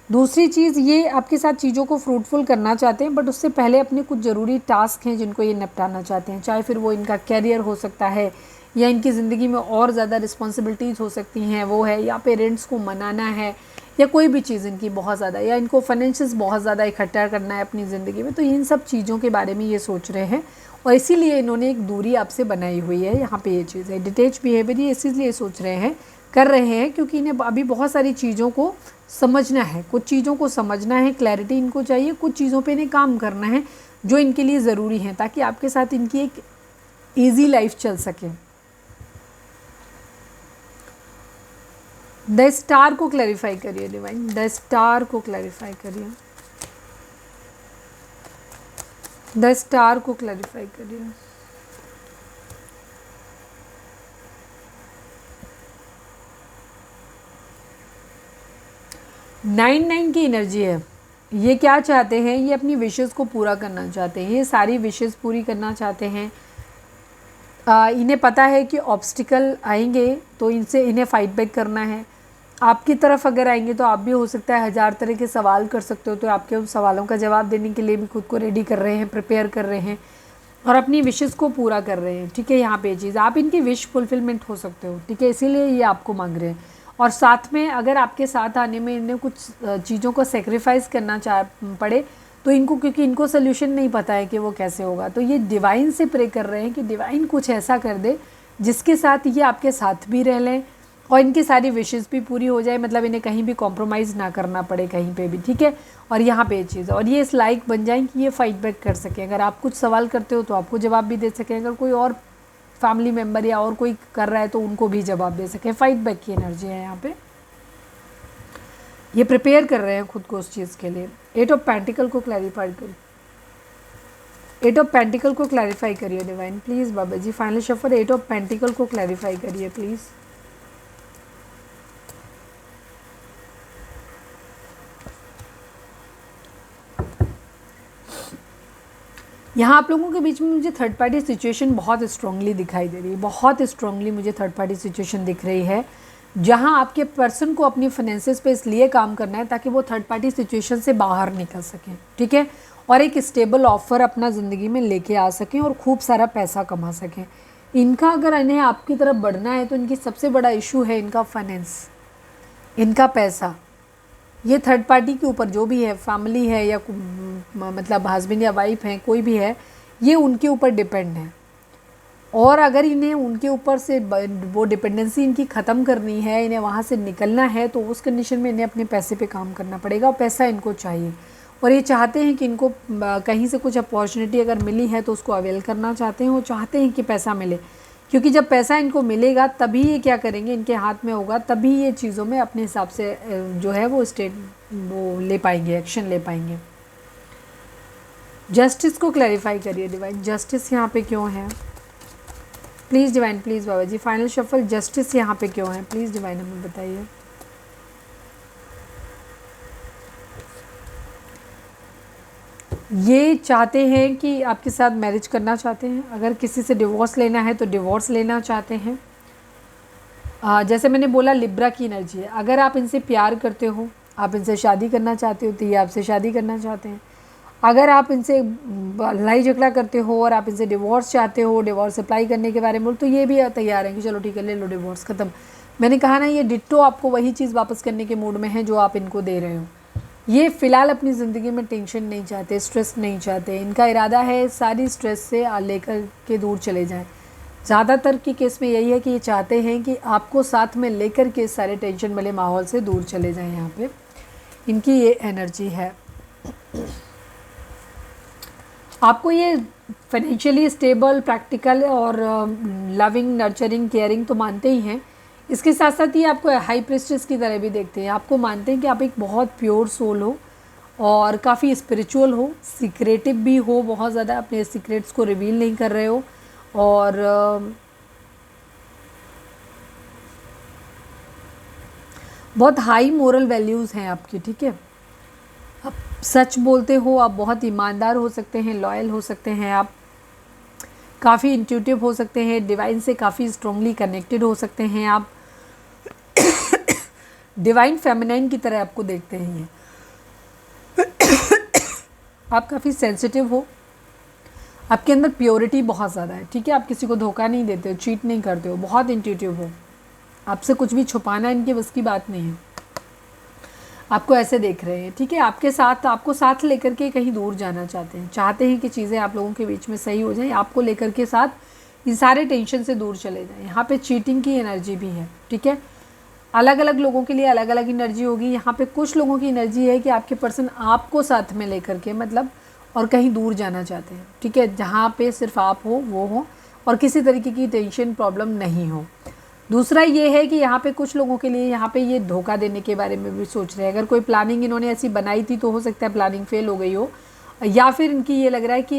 दूसरी चीज़, ये आपके साथ चीज़ों को फ्रूटफुल करना चाहते हैं, बट उससे पहले अपने कुछ ज़रूरी टास्क हैं जिनको ये निपटाना चाहते हैं, चाहे फिर वो इनका कैरियर हो सकता है, या इनकी ज़िंदगी में और ज़्यादा रिस्पॉन्सिबिलिटीज़ हो सकती हैं, वो है, या पेरेंट्स को मनाना है, या कोई भी चीज़ इनकी बहुत ज़्यादा, या इनको फाइनेंशियल्स बहुत ज़्यादा इकट्ठा करना है अपनी ज़िंदगी में। तो इन सब चीज़ों के बारे में ये सोच रहे हैं और इसीलिए इन्होंने एक दूरी आपसे बनाई हुई है। यहाँ पे ये चीज़ है, डिटेच बिहेवियर, ये इसीलिए सोच रहे हैं, कर रहे हैं, क्योंकि इन्हें अभी बहुत सारी चीज़ों को समझना है, कुछ चीज़ों को समझना है, क्लैरिटी इनको चाहिए, कुछ चीज़ों पे इन्हें काम करना है जो इनके लिए ज़रूरी है, ताकि आपके साथ इनकी एक ईजी लाइफ चल सके। द स्टार को क्लैरिफाई करिए डिवाइन, द स्टार को क्लैरिफाई करिए, द स्टार को क्लैरिफाई करिए। नाइन की एनर्जी है। ये क्या चाहते हैं, ये अपनी विशेस को पूरा करना चाहते हैं, ये सारी विशेस पूरी करना चाहते हैं। इन्हें पता है कि ऑब्स्टिकल आएंगे तो इनसे इन्हें फाइट बैक करना है। आपकी तरफ अगर आएंगे तो आप भी हो सकता है 1000 तरह के सवाल कर सकते हो, तो आपके उन सवालों का जवाब देने के लिए भी खुद को रेडी कर रहे हैं, प्रिपेयर कर रहे हैं और अपनी विशेज़ को पूरा कर रहे हैं। ठीक है, यहाँ पे चीज़ आप इनकी विश फुलफिलमेंट हो सकते हो। ठीक है, इसीलिए ये आपको मांग रहे हैं। और साथ में अगर आपके साथ आने में इन्हें कुछ चीज़ों को सेक्रीफाइस करना पड़े तो इनको, क्योंकि इनको सोल्यूशन नहीं पता है कि वो कैसे होगा, तो ये डिवाइन से प्रे कर रहे हैं कि डिवाइन कुछ ऐसा कर दे जिसके साथ ये आपके साथ भी रह लें और इनकी सारी विशेज़ भी पूरी हो जाए, मतलब इन्हें कहीं भी कॉम्प्रोमाइज़ ना करना पड़े कहीं पे भी। ठीक है, और यहाँ पे ये चीज़ और ये इस लायक बन जाएं कि ये फाइट बैक कर सकें। अगर आप कुछ सवाल करते हो तो आपको जवाब भी दे सकें, अगर कोई और फैमिली मेम्बर या और कोई कर रहा है तो उनको भी जवाब दे सकें। फाइट बैक की एनर्जी है यहाँ पे, ये प्रिपेयर कर रहे हैं खुद को उस चीज़ के लिए। 8 ऑफ पेंटिकल को क्लैरिफाई करिए, 8 ऑफ पेंटिकल को क्लैरिफाई करिए डिवाइन प्लीज़। बाबा जी फाइनल शफर 8 ऑफ पेंटिकल को क्लैरिफाई करिए प्लीज़। यहाँ आप लोगों के बीच में मुझे थर्ड पार्टी सिचुएशन बहुत स्ट्रांगली दिखाई दे रही है, बहुत स्ट्रांगली मुझे थर्ड पार्टी सिचुएशन दिख रही है, जहाँ आपके पर्सन को अपनी फाइनेंसेस पे इसलिए काम करना है ताकि वो थर्ड पार्टी सिचुएशन से बाहर निकल सकें। ठीक है, और एक स्टेबल ऑफर अपना ज़िंदगी में लेके आ सकें और खूब सारा पैसा कमा सकें। इनका अगर इन्हें आपकी तरफ बढ़ना है तो इनकी सबसे बड़ा इशू है इनका फाइनेंस, इनका पैसा। ये थर्ड पार्टी के ऊपर जो भी है, फैमिली है या मतलब हस्बैंड या वाइफ है, कोई भी है, ये उनके ऊपर डिपेंड है। और अगर इन्हें उनके ऊपर से वो डिपेंडेंसी इनकी ख़त्म करनी है, इन्हें वहाँ से निकलना है, तो उस कंडीशन में इन्हें अपने पैसे पे काम करना पड़ेगा और पैसा इनको चाहिए। और ये चाहते हैं कि इनको कहीं से कुछ अपॉर्चुनिटी अगर मिली है तो उसको अवेल करना चाहते हैं, वो चाहते हैं कि पैसा मिले, क्योंकि जब पैसा इनको मिलेगा तभी ये क्या करेंगे, इनके हाथ में होगा तभी ये चीज़ों में अपने हिसाब से जो है वो वो ले पाएंगे, एक्शन ले पाएंगे। जस्टिस को क्लैरिफाई करिए डिवाइन, जस्टिस यहाँ पे क्यों है प्लीज़ डिवाइन, प्लीज़ बाबा जी फाइनल शफल जस्टिस यहाँ पे क्यों है प्लीज़ डिवाइन हमें बताइए। ये चाहते हैं कि आपके साथ मैरिज करना चाहते हैं, अगर किसी से डिवोर्स लेना है तो डिवोर्स लेना चाहते हैं। जैसे मैंने बोला लिब्रा की एनर्जी है, अगर आप इनसे प्यार करते हो, आप इनसे शादी करना चाहते हो तो ये आपसे शादी करना चाहते हैं। अगर आप इनसे लड़ाई झगड़ा करते हो और आप इनसे डिवोर्स चाहते हो, डिवोर्स अप्लाई करने के बारे में बोल, तो ये भी तैयार हैं कि चलो ठीक है ले लो डिवोर्स ख़त्म। मैंने कहा ना, ये डिट्टो आपको वही चीज़ वापस करने के मूड में है जो आप इनको दे रहे हो। ये फ़िलहाल अपनी ज़िंदगी में टेंशन नहीं चाहते, स्ट्रेस नहीं चाहते। इनका इरादा है सारी स्ट्रेस से लेकर के दूर चले जाएं। ज़्यादातर के केस में यही है कि ये चाहते हैं कि आपको साथ में लेकर के सारे टेंशन वाले माहौल से दूर चले जाएं। यहाँ पे इनकी ये एनर्जी है। आपको ये फाइनेंशियली स्टेबल, प्रैक्टिकल और लविंग, नर्चरिंग, केयरिंग तो मानते ही हैं। इसके साथ साथ ये आपको हाई प्रिस्टेस की तरह भी देखते हैं। आपको मानते हैं कि आप एक बहुत प्योर सोल हो और काफ़ी स्पिरिचुअल हो, सीक्रेटिव भी हो, बहुत ज़्यादा अपने सीक्रेट्स को रिवील नहीं कर रहे हो और बहुत हाई मोरल वैल्यूज़ हैं आपकी। ठीक है, आप सच बोलते हो, आप बहुत ईमानदार हो सकते हैं, लॉयल हो सकते हैं, आप काफ़ी इंट्यूटिव हो सकते हैं, डिवाइन से काफ़ी स्ट्रांगली कनेक्टेड हो सकते हैं। आप डिवाइन फेमिनाइन की तरह आपको देखते हैं ये। आप काफ़ी सेंसिटिव हो, आपके अंदर प्योरिटी बहुत ज़्यादा है। ठीक है, आप किसी को धोखा नहीं देते हो, चीट नहीं करते हो, बहुत इंट्यूटिव हो, आपसे कुछ भी छुपाना इनके बस की बात नहीं है। आपको ऐसे देख रहे हैं। ठीक है, आपके साथ, आपको साथ लेकर के कहीं दूर जाना चाहते हैं, चाहते हैं कि चीज़ें आप लोगों के बीच में सही हो जाएं, आपको लेकर के साथ इन सारे टेंशन से दूर चले जाएं। यहाँ पे चीटिंग की एनर्जी भी है। ठीक है, अलग अलग लोगों के लिए अलग अलग एनर्जी होगी। यहाँ पे कुछ लोगों की एनर्जी है कि आपके पर्सन आपको साथ में लेकर के मतलब और कहीं दूर जाना चाहते हैं। ठीक है, जहाँ पे सिर्फ आप हो, वो हो और किसी तरीके की टेंशन प्रॉब्लम नहीं हो। दूसरा ये है कि यहाँ पे कुछ लोगों के लिए यहाँ पे ये धोखा देने के बारे में भी सोच रहे हैं। अगर कोई प्लानिंग इन्होंने ऐसी बनाई थी तो हो सकता है प्लानिंग फेल हो गई हो, या फिर इनकी ये लग रहा है कि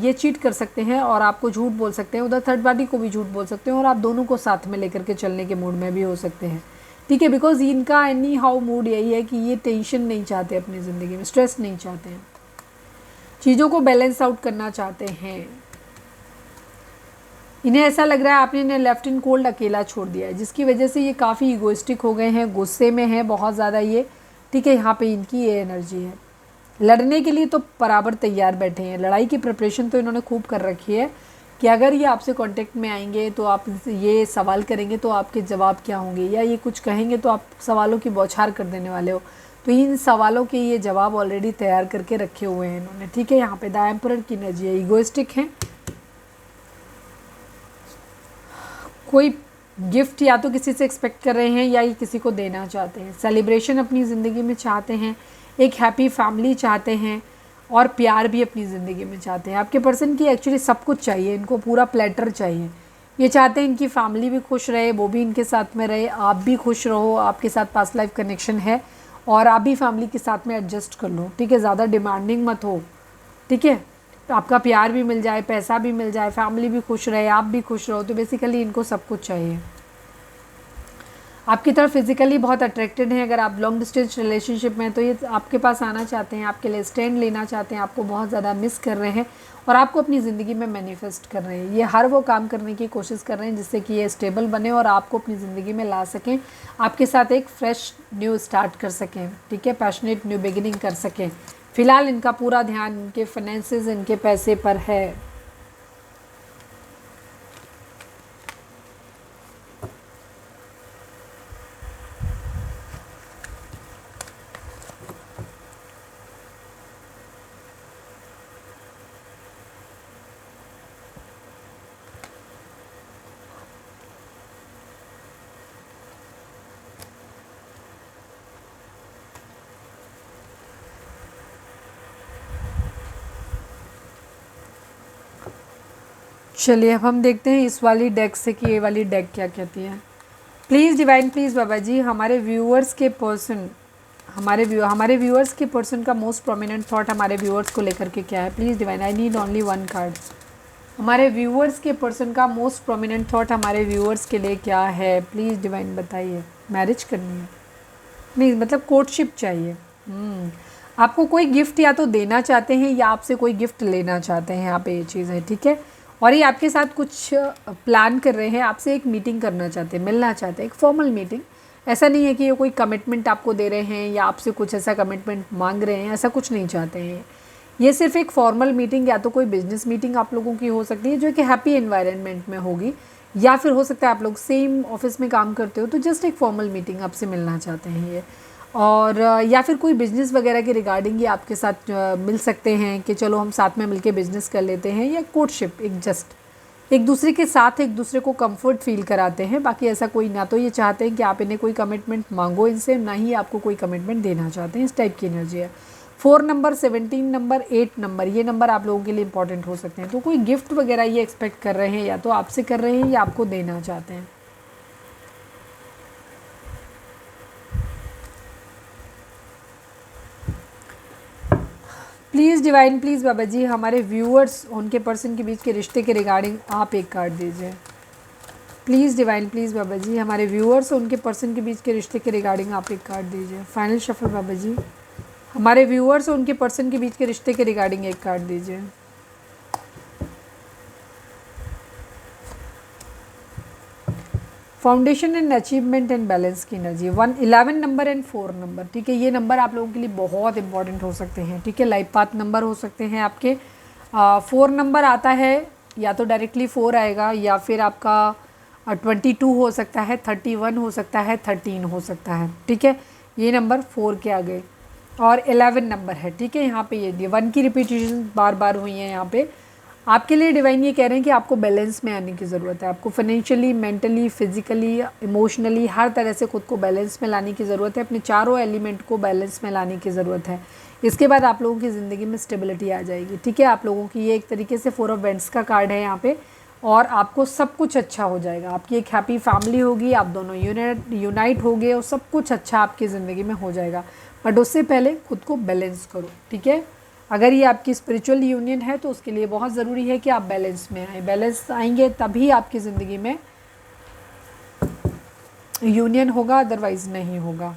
ये चीट कर सकते हैं और आपको झूठ बोल सकते हैं, उधर थर्ड पार्टी को भी झूठ बोल सकते हैं और आप दोनों को साथ में लेकर के चलने के मूड में भी हो सकते हैं। ठीक है, बिकॉज इनका एनी हाउ मूड यही है कि ये टेंशन नहीं चाहते अपनी ज़िंदगी में, स्ट्रेस नहीं चाहते हैं, चीज़ों को बैलेंस आउट करना चाहते हैं। इन्हें ऐसा लग रहा है आपने इन्हें लेफ्ट इन कोल्ड अकेला छोड़ दिया है, जिसकी वजह से ये काफ़ी इगोइस्टिक हो गए हैं, गुस्से में हैं बहुत ज़्यादा ये, ठीक है। यहाँ पे इनकी ये एनर्जी है, लड़ने के लिए तो बराबर तैयार बैठे हैं, लड़ाई की प्रिपरेशन तो इन्होंने खूब कर रखी है कि अगर ये आपसे कांटेक्ट में आएंगे तो आप ये सवाल करेंगे तो आपके जवाब क्या होंगे, या ये कुछ कहेंगे तो आप सवालों की बौछार कर देने वाले हो। तो इन सवालों के ये जवाब ऑलरेडी तैयार करके रखे हुए हैं इन्होंने, ठीक है। यहाँ पे द एम्परर की एनर्जी है, ईगोइस्टिक हैं। कोई गिफ्ट या तो किसी से एक्सपेक्ट कर रहे हैं या ये किसी को देना चाहते हैं, सेलिब्रेशन अपनी ज़िंदगी में चाहते हैं, एक हैप्पी फैमिली चाहते हैं और प्यार भी अपनी ज़िंदगी में चाहते हैं। आपके पर्सन की एक्चुअली सब कुछ चाहिए, इनको पूरा प्लेटर चाहिए। ये चाहते हैं इनकी फैमिली भी खुश रहे, वो भी इनके साथ में रहे, आप भी खुश रहो, आपके साथ पास्ट लाइफ कनेक्शन है और आप भी फैमिली के साथ में एडजस्ट कर लो, ठीक है। ज़्यादा डिमांडिंग मत हो, ठीक है। तो आपका प्यार भी मिल जाए, पैसा भी मिल जाए, फैमिली भी खुश रहे, आप भी खुश रहो। तो बेसिकली इनको सब कुछ चाहिए। आपकी तरफ फिजिकली बहुत अट्रैक्टेड हैं। अगर आप लॉन्ग डिस्टेंस रिलेशनशिप में हैं तो ये आपके पास आना चाहते हैं, आपके लिए स्टैंड लेना चाहते हैं, आपको बहुत ज़्यादा मिस कर रहे हैं और आपको अपनी ज़िंदगी में मैनिफेस्ट कर रहे हैं। ये हर वो काम करने की कोशिश कर रहे हैं जिससे कि ये स्टेबल बने और आपको अपनी ज़िंदगी में ला सकें, आपके साथ एक फ्रेश न्यू स्टार्ट कर सकें, ठीक है, पैशनेट न्यू बिगिनिंग कर सकें। फ़िलहाल इनका पूरा ध्यान इनके फाइनेंसेस, इनके पैसे पर है। चलिए अब हम देखते हैं इस वाली डेक से कि ये वाली डेक क्या कहती है। प्लीज़ डिवाइन, प्लीज़ बाबा जी, हमारे व्यूअर्स के पर्सन, हमारे व्यूअर्स के पर्सन का मोस्ट प्रोमिनेंट थॉट हमारे व्यूअर्स को लेकर के क्या है। Please divine, I need only one card. हमारे व्यूअर्स के पर्सन का मोस्ट प्रोमिनेंट थॉट हमारे व्यूअर्स के लिए क्या है, प्लीज़ डिवाइन बताइए। मैरिज करनी है, नहीं मतलब कोर्टशिप चाहिए। आपको कोई गिफ्ट या तो देना चाहते हैं या आपसे कोई गिफ्ट लेना चाहते हैं, यहाँ पे ये चीज़ है, ठीक है। और ये आपके साथ कुछ प्लान कर रहे हैं, आपसे एक मीटिंग करना चाहते हैं, मिलना चाहते हैं, एक फॉर्मल मीटिंग। ऐसा नहीं है कि ये कोई कमिटमेंट आपको दे रहे हैं या आपसे कुछ ऐसा कमिटमेंट मांग रहे हैं, ऐसा कुछ नहीं चाहते हैं। ये सिर्फ एक फॉर्मल मीटिंग या तो कोई बिजनेस मीटिंग आप लोगों की हो सकती है जो कि हैप्पी एनवायरनमेंट में होगी, या फिर हो सकता है आप लोग सेम ऑफिस में काम करते हो तो जस्ट एक फॉर्मल मीटिंग आपसे मिलना चाहते हैं ये। और या फिर कोई बिज़नेस वगैरह के रिगार्डिंग ये आपके साथ मिल सकते हैं कि चलो हम साथ में मिलके बिज़नेस कर लेते हैं, या कोर्टशिप, एक जस्ट एक दूसरे के साथ एक दूसरे को कंफर्ट फील कराते हैं। बाकी ऐसा कोई, ना तो ये चाहते हैं कि आप इन्हें कोई कमिटमेंट मांगो इनसे, ना ही आपको कोई कमिटमेंट देना चाहते हैं, इस टाइप की एनर्जी है। 4 नंबर, 17 नंबर, 8 नंबर, ये नंबर आप लोगों के लिए इंपॉर्टेंट हो सकते हैं। तो कोई गिफ्ट वगैरह ये एक्सपेक्ट कर रहे हैं, या तो आपसे कर रहे हैं या आपको देना चाहते हैं। प्लीज़ डिवाइन, प्लीज़ बाबा जी, हमारे व्यूअर्स उनके पर्सन के बीच के रिश्ते के रिगार्डिंग आप एक कार्ड दीजिए। प्लीज़ डिवाइन, प्लीज़ बाबा जी, हमारे व्यूअर्स उनके पर्सन के बीच के रिश्ते के रिगार्डिंग आप एक कार्ड दीजिए। फाइनल शफल बाबा जी, हमारे व्यूअर्स उनके पर्सन के बीच के रिश्ते के रिगार्डिंग एक कार्ड दीजिए। Foundation and achievement and balance की एनर्जी, 11 नंबर एंड 4 नंबर, ठीक है। ये नंबर आप लोगों के लिए बहुत इंपॉर्टेंट हो सकते हैं, ठीक है। लाइफ पाथ नंबर हो सकते हैं आपके। 4 नंबर आता है, या तो डायरेक्टली 4 आएगा, या फिर आपका 22 हो सकता है, 31 हो सकता है, 13 हो सकता है, ठीक है। ये नंबर 4 के आ गए। और 11 नंबर है, ठीक है। यहाँ पे ये 1 की रिपीटेशन बार बार हुई है यहाँ पे। आपके लिए डिवाइन ये कह रहे हैं कि आपको बैलेंस में आने की ज़रूरत है, आपको फाइनेंशियली, मेंटली, फिजिकली, इमोशनली हर तरह से खुद को बैलेंस में लाने की ज़रूरत है, अपने चारों एलिमेंट को बैलेंस में लाने की ज़रूरत है। इसके बाद आप लोगों की ज़िंदगी में स्टेबिलिटी आ जाएगी, ठीक है। आप लोगों की ये एक तरीके से 4 ऑफ वेंट्स का कार्ड है यहाँ पे, और आपको सब कुछ अच्छा हो जाएगा। आपकी एक हैप्पी फैमिली होगी, आप दोनों यूनाइट होगे और सब कुछ अच्छा आपकी ज़िंदगी में हो जाएगा। बट उससे पहले खुद को बैलेंस करो, ठीक है। अगर ये आपकी स्पिरिचुअल यूनियन है तो उसके लिए बहुत ज़रूरी है कि आप बैलेंस में आए। बैलेंस आएंगे तभी आपकी ज़िंदगी में यूनियन होगा, अदरवाइज़ नहीं होगा।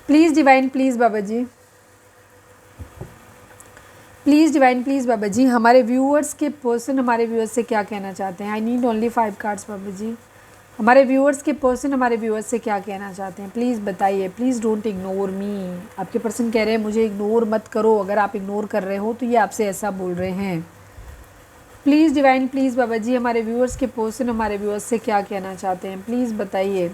Please divine, please Baba ji, please divine please बाबा जी, हमारे व्यूअर्स के पर्सन हमारे व्यूअर्स से क्या कहना चाहते हैं। आई नीड ओनली 5 कार्ड्स बाबा जी। हमारे व्यूअर्स के पर्सन हमारे व्यूअर्स से क्या कहना चाहते हैं, प्लीज़ बताइए। Please don't ignore me. आपके पर्सन कह रहे हैं मुझे इग्नोर मत करो, अगर आप इग्नोर कर रहे हो तो ये आपसे ऐसा बोल रहे हैं। प्लीज़ डिवाइन प्लीज़ बाबा जी, हमारे व्यूअर्स के पर्सन हमारे व्यूअर्स से क्या कहना चाहते हैं, प्लीज़ बताइए।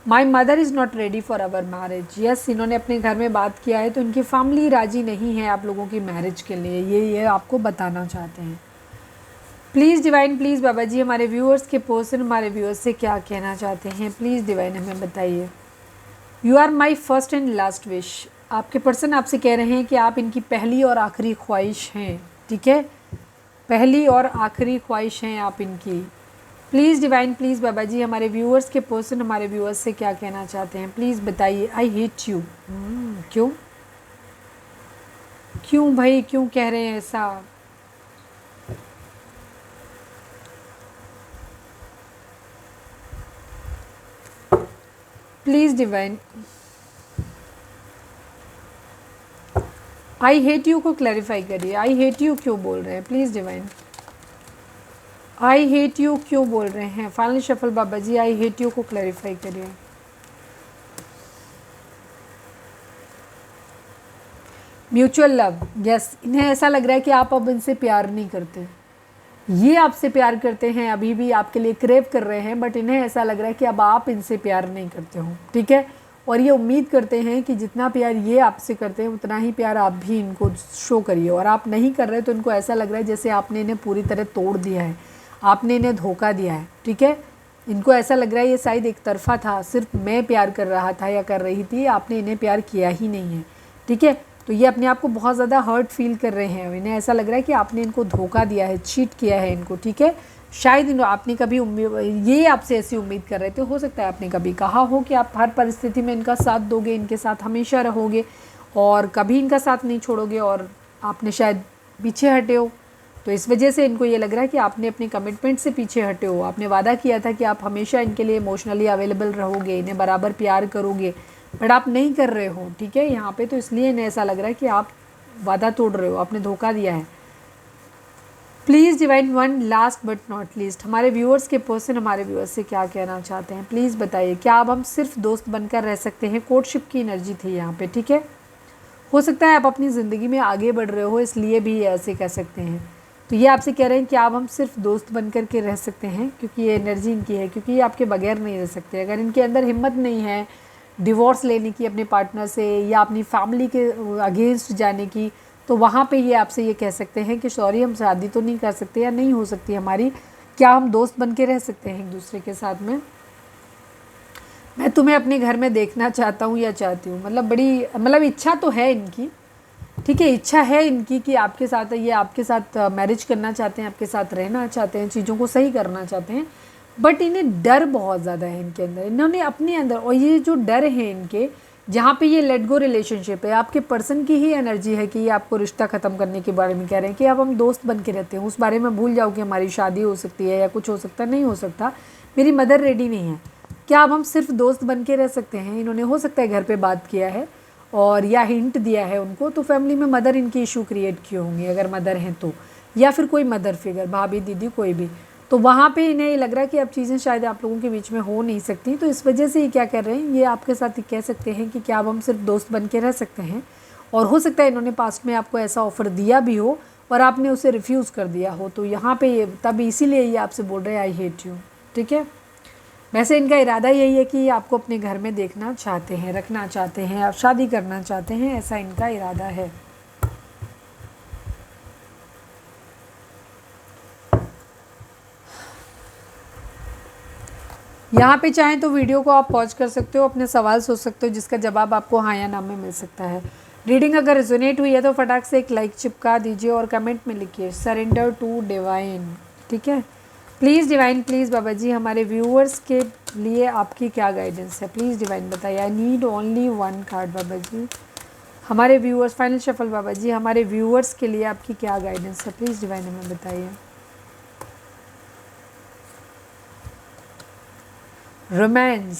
My mother is not ready for our marriage. Yes, इन्होंने अपने घर में बात किया है तो इनकी फैमिली राजी नहीं है आप लोगों की मैरिज के लिए, ये आपको बताना चाहते हैं। प्लीज़ डिवाइन प्लीज़ बाबा जी, हमारे व्यूअर्स के पर्सन हमारे व्यूअर्स से क्या कहना चाहते हैं, प्लीज़ डिवाइन हमें बताइए। You are my first and last wish. आपके पर्सन आपसे कह रहे हैं कि आप इनकी पहली और आखिरी ख्वाहिश हैं, ठीक है, पहली और आखिरी ख्वाहिश हैं आप इनकी। प्लीज़ डिवाइन प्लीज़ बाबा जी, हमारे व्यूअर्स के पर्सन हमारे व्यूअर्स से क्या कहना चाहते हैं, प्लीज़ बताइए। I hate you. क्यों क्यों भाई, क्यों कह रहे हैं ऐसा? Please divine, I hate you को क्लैरिफाई करिए। आई हेट यू क्यों बोल रहे हैं, please divine. I hate you क्यों बोल रहे हैं? फाइनल शफल बाबा जी, आई हेट यू को क्लैरिफाई करिए। म्यूचुअल लव, यस, इन्हें ऐसा लग रहा है कि आप अब इनसे प्यार नहीं करते। ये आपसे प्यार करते हैं, अभी भी आपके लिए क्रेव कर रहे हैं, बट इन्हें ऐसा लग रहा है कि अब आप इनसे प्यार नहीं करते हो, ठीक है। और ये उम्मीद करते हैं कि जितना प्यार ये आपसे करते हैं उतना ही प्यार आप भी इनको शो करिए, और आप नहीं कर रहे तो इनको ऐसा लग रहा है जैसे आपने इन्हें पूरी तरह तोड़ दिया है, आपने इन्हें धोखा दिया है, ठीक है। इनको ऐसा लग रहा है ये शायद एक तरफा था, सिर्फ मैं प्यार कर रहा था या कर रही थी, आपने इन्हें प्यार किया ही नहीं है, ठीक है। तो ये अपने आप को बहुत ज़्यादा हर्ट फील कर रहे हैं, इन्हें ऐसा लग रहा है कि आपने इनको धोखा दिया है, चीट किया है इनको, ठीक है। शायद आपने कभी ये आपसे ऐसी उम्मीद कर रहे थे, हो सकता है आपने कभी कहा हो कि आप हर परिस्थिति में इनका साथ दोगे, इनके साथ हमेशा रहोगे और कभी इनका साथ नहीं छोड़ोगे, और आपने शायद पीछे हटे हो। तो इस वजह से इनको ये लग रहा है कि आपने अपने कमिटमेंट से पीछे हटे हो। आपने वादा किया था कि आप हमेशा इनके लिए इमोशनली अवेलेबल रहोगे, इन्हें बराबर प्यार करोगे, बट आप नहीं कर रहे हो, ठीक है, यहाँ पे। तो इसलिए इन्हें ऐसा लग रहा है कि आप वादा तोड़ रहे हो, आपने धोखा दिया है। Please divine one last but not least, हमारे व्यूअर्स के पर्सन हमारे व्यूअर्स से क्या कहना चाहते हैं, प्लीज़ बताइए। क्या अब हम सिर्फ दोस्त बनकर रह सकते हैं? कोर्टशिप की एनर्जी थी यहाँ पे, ठीक है। हो सकता है आप अपनी ज़िंदगी में आगे बढ़ रहे हो, इसलिए भी ऐसे कह सकते हैं। तो ये आपसे कह रहे हैं कि आप हम सिर्फ दोस्त बन कर के रह सकते हैं, क्योंकि ये एनर्जी इनकी है, क्योंकि ये आपके बगैर नहीं रह सकते। अगर इनके अंदर हिम्मत नहीं है डिवोर्स लेने की अपने पार्टनर से या अपनी फैमिली के अगेंस्ट जाने की, तो वहाँ पे ये आपसे ये कह सकते हैं कि सॉरी, हम शादी तो नहीं कर सकते या नहीं हो सकती हमारी, क्या हम दोस्त बन के रह सकते हैं एक दूसरे के साथ में? मैं तुम्हें अपने घर में देखना चाहता हूँ या चाहती हूँ, मतलब इच्छा तो है इनकी, ठीक है, इच्छा है इनकी कि आपके साथ, ये आपके साथ मैरिज करना चाहते हैं, आपके साथ रहना चाहते हैं, चीज़ों को सही करना चाहते हैं, बट इन्हें डर बहुत ज़्यादा है इनके अंदर, इन्होंने अपने अंदर, और ये जो डर है इनके, जहाँ पे ये लेट गो रिलेशनशिप है, आपके पर्सन की ही एनर्जी है कि ये आपको रिश्ता ख़त्म करने के बारे में कह रहे हैं कि अब हम दोस्त बन के रहते हैं, उस बारे में भूल जाओ कि हमारी शादी हो सकती है या कुछ हो सकता है, नहीं हो सकता, मेरी मदर रेडी नहीं है। क्या अब हम सिर्फ दोस्त बन के रह सकते हैं? इन्होंने हो सकता है घर पे बात किया है और या हिंट दिया है उनको, तो फैमिली में मदर इनकी इशू क्रिएट किए होंगे, अगर मदर हैं तो, या फिर कोई मदर फिगर, भाभी, दीदी, कोई भी। तो वहाँ पे इन्हें ये लग रहा है कि अब चीज़ें शायद आप लोगों के बीच में हो नहीं सकती, तो इस वजह से ये क्या कर रहे हैं, ये आपके साथ कह सकते हैं कि क्या अब हम सिर्फ दोस्त बन के रह सकते हैं। और हो सकता है इन्होंने पास्ट में आपको ऐसा ऑफ़र दिया भी हो और आपने उसे रिफ्यूज़ कर दिया हो, तो यहाँ पे ये तब इसीलिए ये आपसे बोल रहे हैं आई हेट यू, ठीक है। वैसे इनका इरादा यही है कि ये आपको अपने घर में देखना चाहते हैं, रखना चाहते हैं, आप शादी करना चाहते हैं, ऐसा इनका इरादा है। यहाँ पे चाहें तो वीडियो को आप पॉज कर सकते हो, अपने सवाल सोच सकते हो जिसका जवाब आपको हाँ या ना में मिल सकता है। रीडिंग अगर रेजोनेट हुई है तो फटाक से एक लाइक चिपका दीजिए और कमेंट में लिखिए सरेंडर टू डिवाइन, ठीक है। प्लीज़ डिवाइन प्लीज़ बाबा जी, हमारे व्यूअर्स के लिए आपकी क्या गाइडेंस है, प्लीज़ डिवाइन बताइए। I need only one card Baba ji, हमारे व्यूअर्स, फाइनल शफल बाबा जी, हमारे व्यूअर्स के लिए आपकी क्या गाइडेंस है, प्लीज़ डिवाइन हमें बताइए। रोमांस,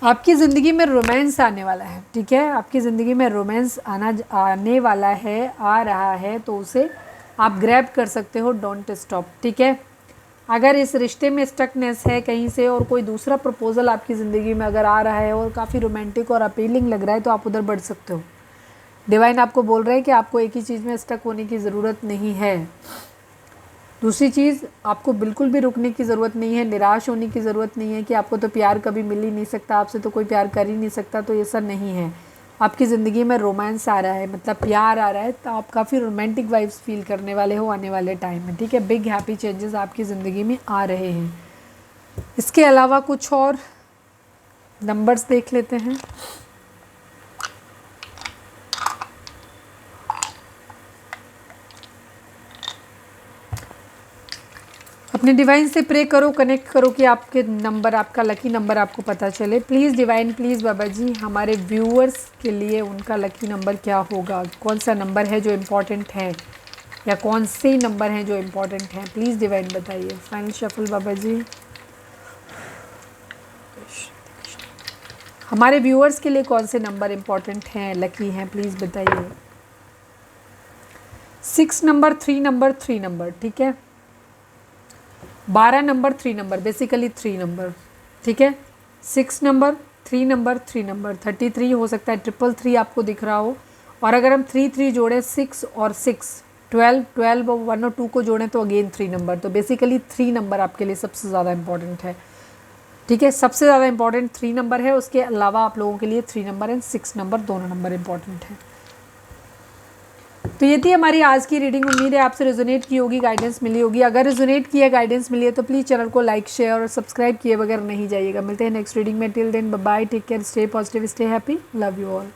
आपकी ज़िंदगी में रोमांस आने वाला है, ठीक है, आपकी ज़िंदगी में रोमांस आने वाला है, आ रहा है, तो उसे आप ग्रैब कर सकते हो, डोंट स्टॉप, ठीक है। अगर इस रिश्ते में स्टकनेस है कहीं से और कोई दूसरा प्रपोजल आपकी ज़िंदगी में अगर आ रहा है और काफ़ी रोमांटिक और अपीलिंग लग रहा है, तो आप उधर बढ़ सकते हो। डिवाइन आपको बोल रहे हैं कि आपको एक ही चीज़ में स्टक होने की ज़रूरत नहीं है। दूसरी चीज़, आपको बिल्कुल भी रुकने की ज़रूरत नहीं है, निराश होने की ज़रूरत नहीं है कि आपको तो प्यार कभी मिल ही नहीं सकता, आपसे तो कोई प्यार कर ही नहीं सकता, तो ये सब नहीं है। आपकी ज़िंदगी में रोमांस आ रहा है, मतलब प्यार आ रहा है, तो आप काफ़ी रोमांटिक वाइब्स फील करने वाले हो आने वाले टाइम में, ठीक है। बिग हैप्पी चेंजेस आपकी ज़िंदगी में आ रहे हैं। इसके अलावा कुछ और नंबर्स देख लेते हैं। अपने डिवाइन से प्रे करो, कनेक्ट करो कि आपके नंबर, आपका लकी नंबर आपको पता चले। प्लीज़ डिवाइन, प्लीज़ बाबा जी, हमारे व्यूअर्स के लिए उनका लकी नंबर क्या होगा, कौन सा नंबर है जो इम्पोर्टेंट है, या कौन से नंबर हैं जो इम्पोर्टेंट हैं, प्लीज़ डिवाइन बताइए। फाइनल शफल बाबा जी, हमारे व्यूअर्स के लिए कौन से नंबर इम्पोर्टेंट हैं, लकी हैं, प्लीज़ बताइए। 6 नंबर, 3 नंबर, 3 नंबर, ठीक है। 12 नंबर, 3 नंबर, बेसिकली 3 नंबर, ठीक है। 6 नंबर, 3 नंबर, 3 नंबर, 33 हो सकता है, 333 आपको दिख रहा हो। और अगर हम 3 जोड़ें, 6 और 6, 12 और 1 और 2 को जोड़ें तो अगेन 3 नंबर, तो बेसिकली 3 नंबर आपके लिए सबसे ज़्यादा इंपॉर्टेंट है, ठीक है। सबसे ज़्यादा इंपॉर्टेंट 3 नंबर है, उसके अलावा आप लोगों के लिए 3 नंबर एंड 6 नंबर, दोनों नंबर इंपॉर्टेंट है। तो ये थी हमारी आज की रीडिंग। उम्मीद है आपसे रेजोनेट की होगी, गाइडेंस मिली होगी। अगर रेजोनेट किया, गाइडेंस मिली है, तो प्लीज़ चैनल को लाइक, शेयर और सब्सक्राइब किए बगैर नहीं जाइएगा। मिलते हैं नेक्स्ट रीडिंग में। Till then bye bye, take care, stay positive, stay happy, love you all.